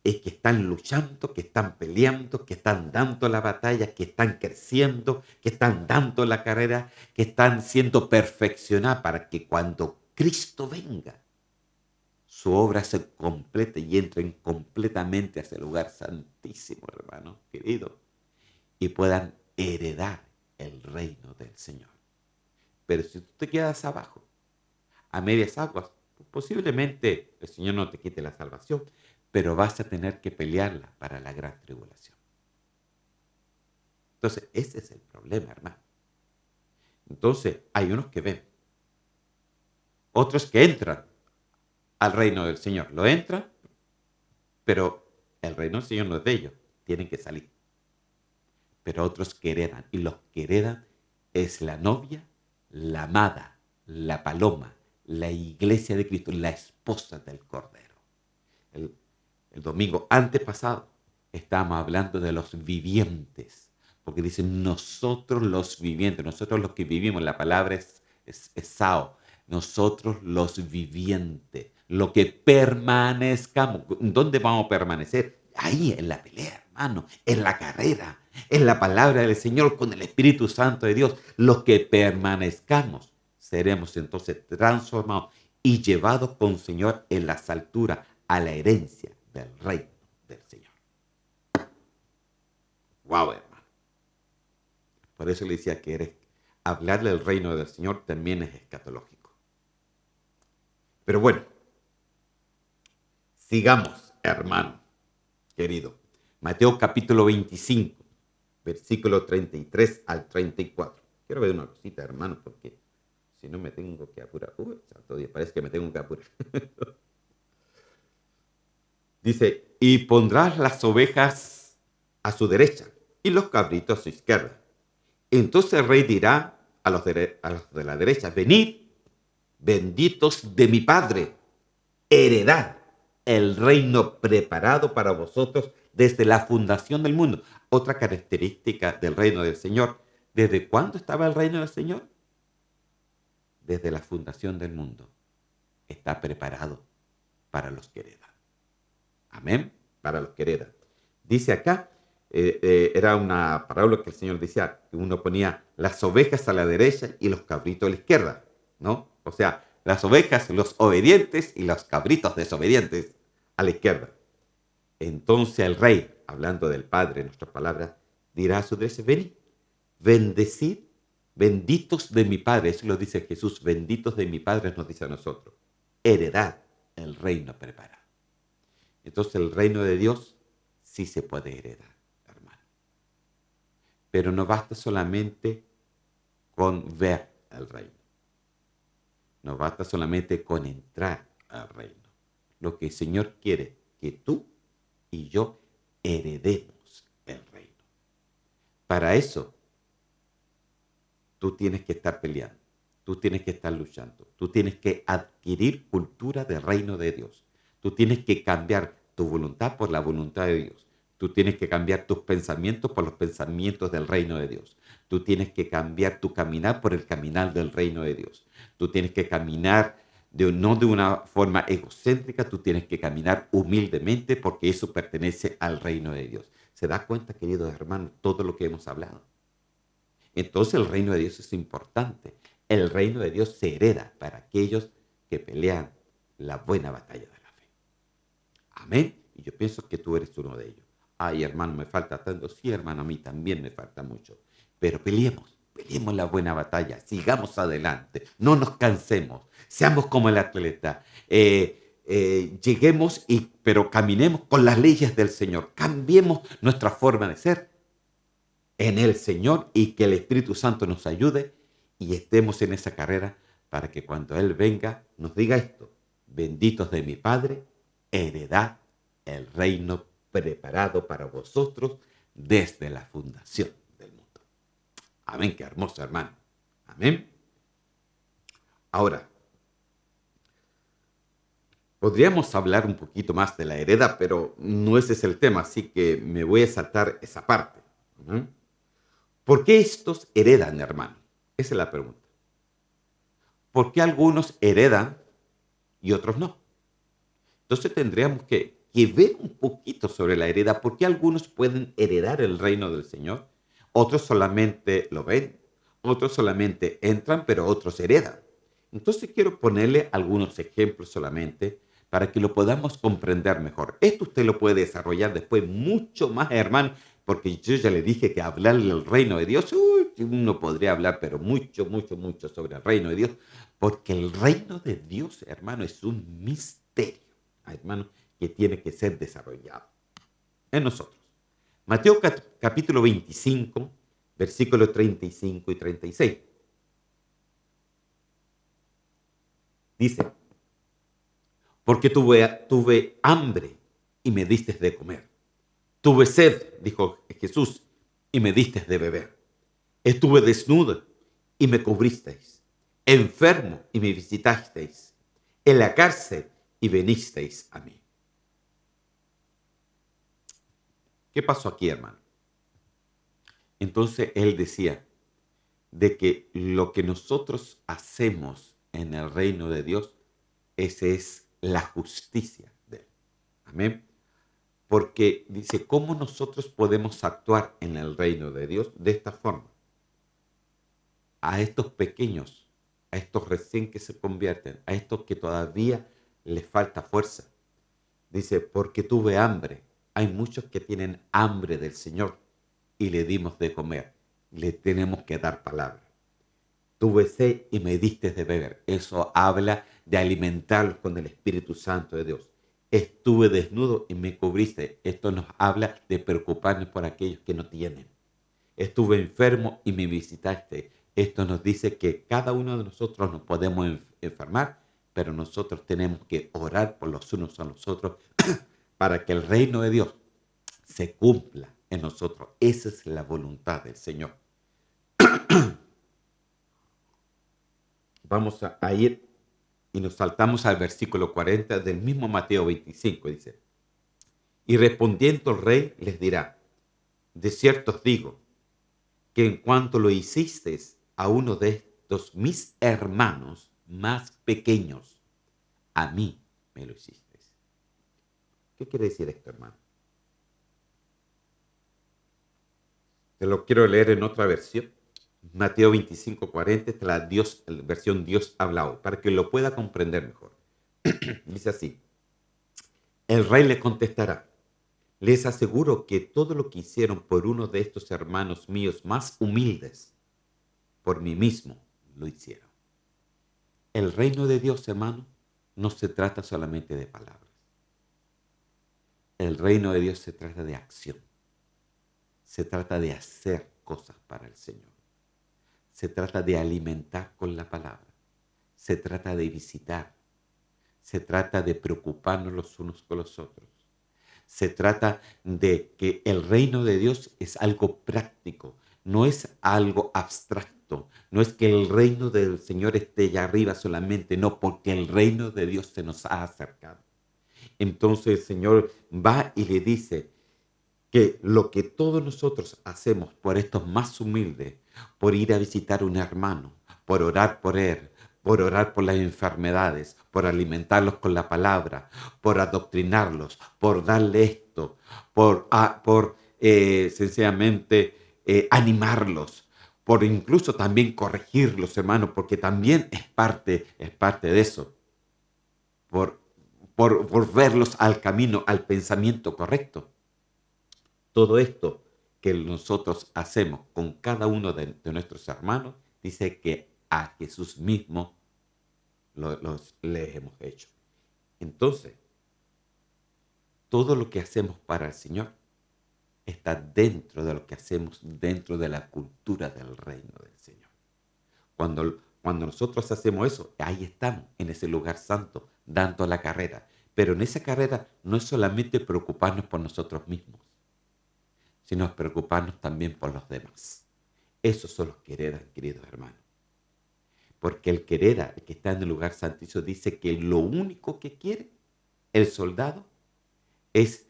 es que están luchando, que están peleando, que están dando la batalla, que están creciendo, que están dando la carrera, que están siendo perfeccionadas para que cuando Cristo venga, su obra se complete y entren completamente a ese lugar santísimo, hermano querido, y puedan heredar el reino del Señor. Pero si tú te quedas abajo, a medias aguas, posiblemente el Señor no te quite la salvación, pero vas a tener que pelearla para la gran tribulación. Entonces, ese es el problema, hermano. Entonces, hay unos que ven, otros que entran al reino del Señor. Lo entran, pero el reino del Señor no es de ellos, tienen que salir. Pero otros que heredan, y los que heredan es la novia, la amada, la paloma, la iglesia de Cristo, la esposa del Cordero. El, el domingo antepasado estábamos hablando de los vivientes, porque dicen nosotros los vivientes, nosotros los que vivimos, la palabra es sao, nosotros los vivientes, lo que permanezcamos. ¿Dónde vamos a permanecer? Ahí, en la pelea, hermano, en la carrera, en la palabra del Señor, con el Espíritu Santo de Dios. Los que permanezcamos, seremos entonces transformados y llevados con el Señor en las alturas a la herencia del reino del Señor. Wow, hermano. Por eso le decía que hablarle del reino del Señor también es escatológico. Pero bueno, sigamos, hermano querido. Mateo capítulo 25, versículo 33 al 34. Quiero ver una cosita, hermano, porque si no me tengo que apurar. Santo Dios, parece que me tengo que apurar. Dice, y pondrás las ovejas a su derecha y los cabritos a su izquierda. Entonces el rey dirá a los de la derecha, venid, benditos de mi Padre, heredad el reino preparado para vosotros desde la fundación del mundo. Otra característica del reino del Señor. ¿Desde cuándo estaba el reino del Señor? Desde la fundación del mundo. Está preparado para los que heredan. Amén. Para los que heredan. Dice acá, era una parábola que el Señor decía, que uno ponía las ovejas a la derecha y los cabritos a la izquierda, ¿no? O sea, las ovejas, los obedientes y los cabritos desobedientes a la izquierda. Entonces el rey, hablando del Padre en nuestras palabras, dirá a su derecha, venid, bendecid, benditos de mi Padre. Eso lo dice Jesús, benditos de mi Padre nos dice a nosotros. Heredad el reino preparado. Entonces el reino de Dios sí se puede heredar, hermano. Pero no basta solamente con ver el reino. No basta solamente con entrar al reino. Lo que el Señor quiere que tú y yo heredemos el reino. Para eso, tú tienes que estar peleando, tú tienes que estar luchando, tú tienes que adquirir cultura del reino de Dios. Tú tienes que cambiar tu voluntad por la voluntad de Dios. Tú tienes que cambiar tus pensamientos por los pensamientos del reino de Dios. Tú tienes que cambiar tu caminar por el caminar del reino de Dios. Tú tienes que caminar no de una forma egocéntrica, tú tienes que caminar humildemente porque eso pertenece al reino de Dios. ¿Se da cuenta, queridos hermanos, todo lo que hemos hablado? Entonces el reino de Dios es importante. El reino de Dios se hereda para aquellos que pelean la buena batalla de la fe. Amén. Y yo pienso que tú eres uno de ellos. Ay, hermano, me falta tanto. Sí, hermano, a mí también me falta mucho. Pero peleemos la buena batalla. Sigamos adelante. No nos cansemos. Seamos como el atleta. Lleguemos, pero caminemos con las leyes del Señor. Cambiemos nuestra forma de ser en el Señor y que el Espíritu Santo nos ayude y estemos en esa carrera para que cuando Él venga nos diga esto: benditos de mi Padre, heredad el reino preparado para vosotros desde la fundación del mundo. Amén, qué hermoso, hermano. Amén. Ahora, podríamos hablar un poquito más de la heredad, pero no ese es el tema, así que me voy a saltar esa parte. ¿Por qué estos heredan, hermano? Esa es la pregunta. ¿Por qué algunos heredan y otros no? Entonces tendríamos que que ver un poquito sobre la heredad, porque algunos pueden heredar el reino del Señor, otros solamente lo ven, otros solamente entran, pero otros heredan. Entonces quiero ponerle algunos ejemplos solamente para que lo podamos comprender mejor. Esto usted lo puede desarrollar después mucho más, hermano, porque yo ya le dije que hablarle del reino de Dios, uy, uno podría hablar, pero mucho, mucho, mucho sobre el reino de Dios, porque el reino de Dios, hermano, es un misterio, hermano, que tiene que ser desarrollado en nosotros. Mateo capítulo 25, versículos 35 y 36. Dice, porque tuve hambre y me diste de comer. Tuve sed, dijo Jesús, y me diste de beber. Estuve desnudo y me cubristeis. Enfermo y me visitasteis. En la cárcel y venisteis a mí. ¿Qué pasó aquí, hermano? Entonces él decía de que lo que nosotros hacemos en el reino de Dios, esa es la justicia de él. Amén. Porque dice, ¿cómo nosotros podemos actuar en el reino de Dios? De esta forma. A estos pequeños, a estos recién que se convierten, a estos que todavía les falta fuerza. Dice, porque tuve hambre. Hay muchos que tienen hambre del Señor y le dimos de comer. Le tenemos que dar palabra. Tuve sed y me diste de beber. Eso habla de alimentarlos con el Espíritu Santo de Dios. Estuve desnudo y me cubriste. Esto nos habla de preocuparnos por aquellos que no tienen. Estuve enfermo y me visitaste. Esto nos dice que cada uno de nosotros nos podemos enfermar, pero nosotros tenemos que orar por los unos a los otros para que el reino de Dios se cumpla en nosotros. Esa es la voluntad del Señor. Vamos a ir y nos saltamos al versículo 40 del mismo Mateo 25. Dice, y respondiendo el rey les dirá, de cierto os digo, que en cuanto lo hicisteis a uno de estos mis hermanos más pequeños, a mí me lo hicisteis. ¿Qué quiere decir esto, hermano? Te lo quiero leer en otra versión. Mateo 25:40, esta es la versión Dios habla hoy, para que lo pueda comprender mejor. Dice así, el rey le contestará, les aseguro que todo lo que hicieron por uno de estos hermanos míos más humildes, por mí mismo lo hicieron. El reino de Dios, hermano, no se trata solamente de palabras. El reino de Dios se trata de acción. Se trata de hacer cosas para el Señor. Se trata de alimentar con la palabra. Se trata de visitar. Se trata de preocuparnos los unos con los otros. Se trata de que el reino de Dios es algo práctico, no es algo abstracto, no es que el reino del Señor esté allá arriba solamente, no, porque el reino de Dios se nos ha acercado. Entonces el Señor va y le dice que lo que todos nosotros hacemos por estos más humildes, por ir a visitar a un hermano, por orar por él, por orar por las enfermedades, por alimentarlos con la palabra, por adoctrinarlos, por darle esto, por sencillamente animarlos, por incluso también corregirlos, hermanos, porque también es parte de eso, por, por verlos al camino, al pensamiento correcto. Todo esto que nosotros hacemos con cada uno de nuestros hermanos, dice que a Jesús mismo les hemos hecho. Entonces, todo lo que hacemos para el Señor está dentro de lo que hacemos dentro de la cultura del reino del Señor. Cuando nosotros hacemos eso, ahí estamos, en ese lugar santo, dando la carrera. Pero en esa carrera no es solamente preocuparnos por nosotros mismos, sino preocuparnos también por los demás. Esos son los que heredan, queridos hermanos. Porque el que hereda, el que está en el lugar santísimo, dice que lo único que quiere el soldado es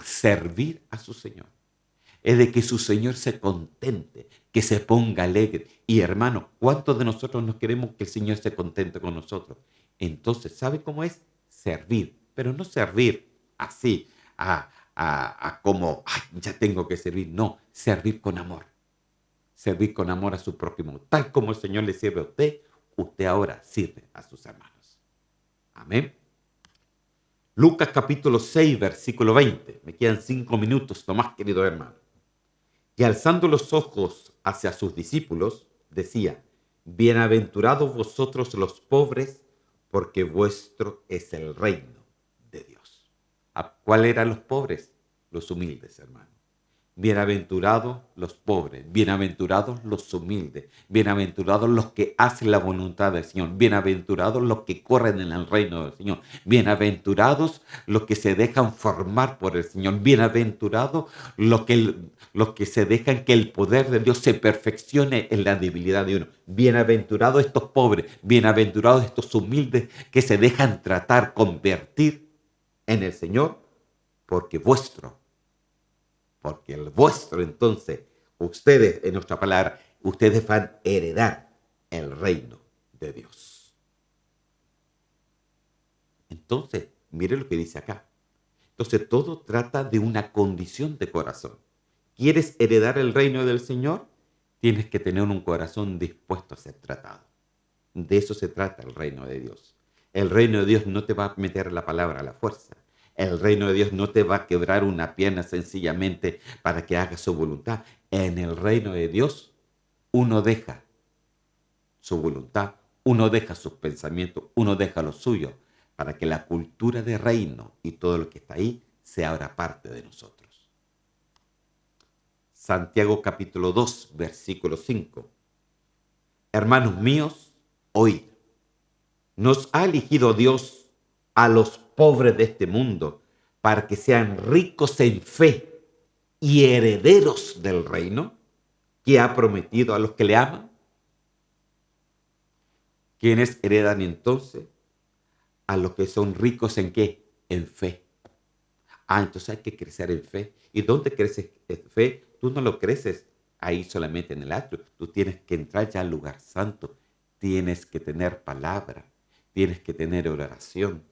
servir a su Señor. Es de que su Señor se contente, que se ponga alegre. Y hermano, ¿cuántos de nosotros nos queremos que el Señor se contente con nosotros? Entonces, ¿sabe cómo es? Servir, pero no servir así, a como, "Ay, ya tengo que servir". No, servir con amor. Servir con amor a su prójimo. Tal como el Señor le sirve a usted, usted ahora sirve a sus hermanos. Amén. Lucas capítulo 6, versículo 20. Me quedan 5 minutos nomás, querido hermano. Y alzando los ojos hacia sus discípulos, decía: bienaventurados vosotros los pobres, porque vuestro es el reino de Dios. ¿A cuál eran los pobres? Los humildes, hermano. Bienaventurados los pobres, bienaventurados los humildes, bienaventurados los que hacen la voluntad del Señor, bienaventurados los que corren en el reino del Señor, bienaventurados los que se dejan formar por el Señor, bienaventurados los que se dejan que el poder de Dios se perfeccione en la debilidad de uno, bienaventurados estos pobres, bienaventurados estos humildes que se dejan tratar, convertir en el Señor, porque el vuestro, entonces, ustedes, en nuestra palabra, ustedes van a heredar el reino de Dios. Entonces, mire lo que dice acá. Entonces, todo trata de una condición de corazón. ¿Quieres heredar el reino del Señor? Tienes que tener un corazón dispuesto a ser tratado. De eso se trata el reino de Dios. El reino de Dios no te va a meter la palabra a la fuerza. El reino de Dios no te va a quebrar una pierna sencillamente para que hagas su voluntad. En el reino de Dios, uno deja su voluntad, uno deja sus pensamientos, uno deja lo suyo, para que la cultura de reino y todo lo que está ahí sea ahora parte de nosotros. Santiago capítulo 2, versículo 5. Hermanos míos, oíd. Nos ha elegido Dios a los pobres de este mundo para que sean ricos en fe y herederos del reino que ha prometido a los que le aman. ¿Quiénes heredan entonces? A los que son ricos en ¿qué? En fe. Entonces hay que crecer en fe. ¿Y dónde creces en fe? Tú no lo creces ahí solamente en el atrio. Tú tienes que entrar ya al lugar santo. Tienes que tener palabra. Tienes que tener oración.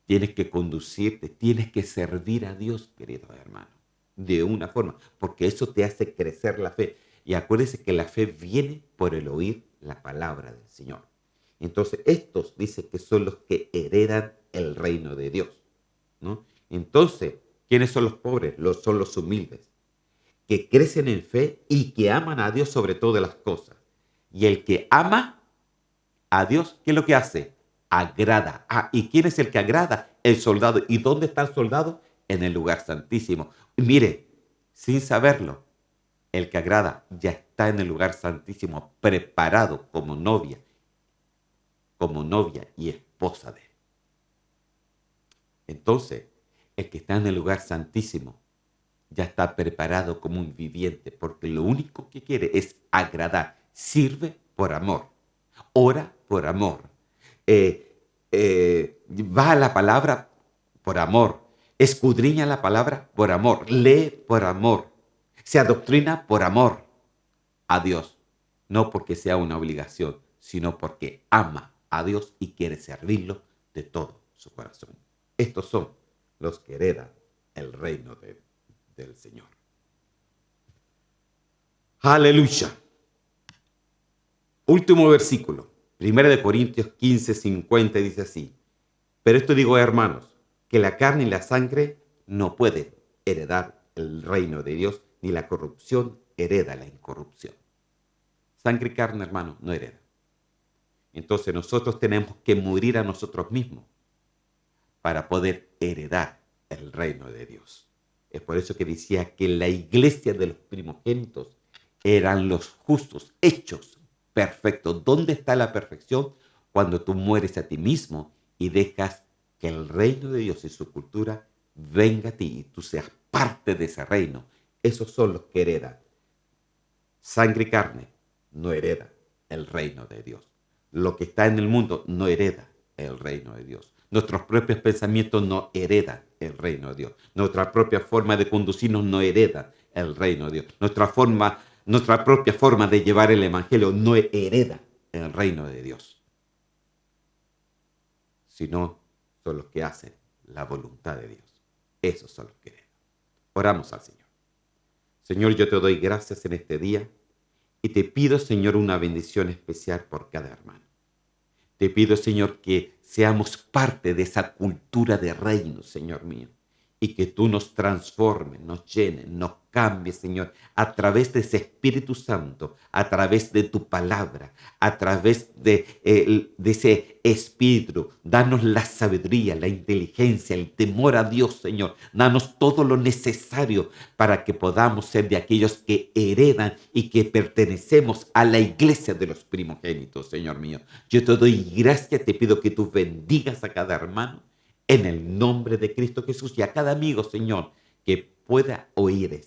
Tienes que conducirte. Tienes que servir a Dios, querido hermano. De una forma. Porque eso te hace crecer la fe. Y acuérdese que la fe viene por el oír la palabra del Señor. Entonces estos dice que son los que heredan el reino de Dios, ¿no? Entonces, ¿quiénes son los pobres? Son los humildes, que crecen en fe y que aman a Dios sobre todas las cosas. Y el que ama a Dios, ¿qué es lo que hace? Agrada. ¿Y quién es el que agrada? El soldado. ¿Y dónde está el soldado? En el lugar santísimo. Y mire, sin saberlo, el que agrada ya está en el lugar santísimo, preparado como novia y esposa de él. Entonces, el que está en el lugar santísimo ya está preparado como un viviente, porque lo único que quiere es agradar, sirve por amor, ora por amor, va a la palabra por amor, escudriña la palabra por amor, lee por amor, se adoctrina por amor a Dios, no porque sea una obligación, sino porque ama a Dios y quiere servirlo de todo su corazón. Estos son los que heredan el reino del Señor. Aleluya. Último versículo. 1 Corintios 15:50 dice así. Pero esto digo, hermanos, que la carne y la sangre no pueden heredar el reino de Dios, ni la corrupción hereda la incorrupción. Sangre y carne, hermano, no hereda. Entonces nosotros tenemos que morir a nosotros mismos para poder heredar el reino de Dios. Es por eso que decía que la iglesia de los primogénitos eran los justos, hechos perfectos. ¿Dónde está la perfección? Cuando tú mueres a ti mismo y dejas que el reino de Dios y su cultura venga a ti y tú seas parte de ese reino. Esos son los que heredan. Sangre y carne no hereda el reino de Dios. Lo que está en el mundo no hereda el reino de Dios. Nuestros propios pensamientos no heredan el reino de Dios. Nuestra propia forma de conducirnos no hereda el reino de Dios. Nuestra propia forma de llevar el evangelio no hereda el reino de Dios. Sino son los que hacen la voluntad de Dios. Eso solo queremos. Oramos al Señor. Señor, yo te doy gracias en este día y te pido, Señor, una bendición especial por cada hermano. Te pido, Señor, que seamos parte de esa cultura de reino, Señor mío, y que tú nos transformes, nos llenes, nos cambies, Señor, a través de ese Espíritu Santo, a través de tu palabra, a través de ese Espíritu. Danos la sabiduría, la inteligencia, el temor a Dios, Señor. Danos todo lo necesario para que podamos ser de aquellos que heredan y que pertenecemos a la iglesia de los primogénitos, Señor mío. Yo te doy gracias, te pido que tú bendigas a cada hermano en el nombre de Cristo Jesús y a cada amigo, Señor, que pueda oír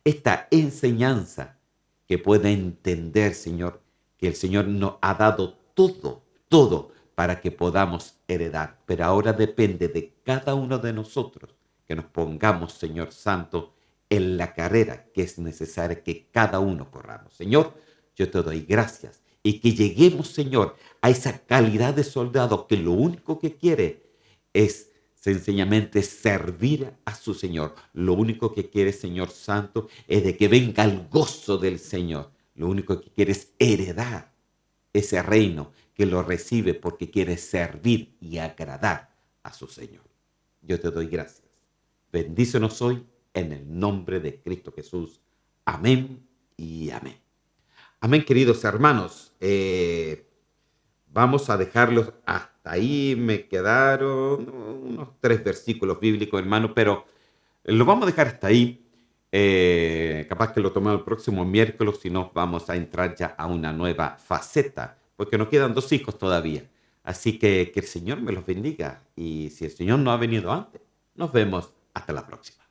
esta enseñanza, que pueda entender, Señor, que el Señor nos ha dado todo para que podamos heredar. Pero ahora depende de cada uno de nosotros que nos pongamos, Señor Santo, en la carrera que es necesaria que cada uno corramos. Señor, yo te doy gracias y que lleguemos, Señor, a esa calidad de soldado que lo único que quiere es sencillamente servir a su Señor. Lo único que quiere, Señor Santo, es de que venga el gozo del Señor. Lo único que quiere es heredar ese reino que lo recibe porque quiere servir y agradar a su Señor. Yo te doy gracias. Bendícenos hoy en el nombre de Cristo Jesús. Amén y amén. Amén, queridos hermanos. Vamos a dejarlos hasta ahí. Me quedaron unos 3 versículos bíblicos, hermano, pero lo vamos a dejar hasta ahí. Capaz que lo tomemos el próximo miércoles, si no, vamos a entrar ya a una nueva faceta, porque nos quedan 2 hijos todavía. Así que el Señor me los bendiga. Y si el Señor no ha venido antes, nos vemos hasta la próxima.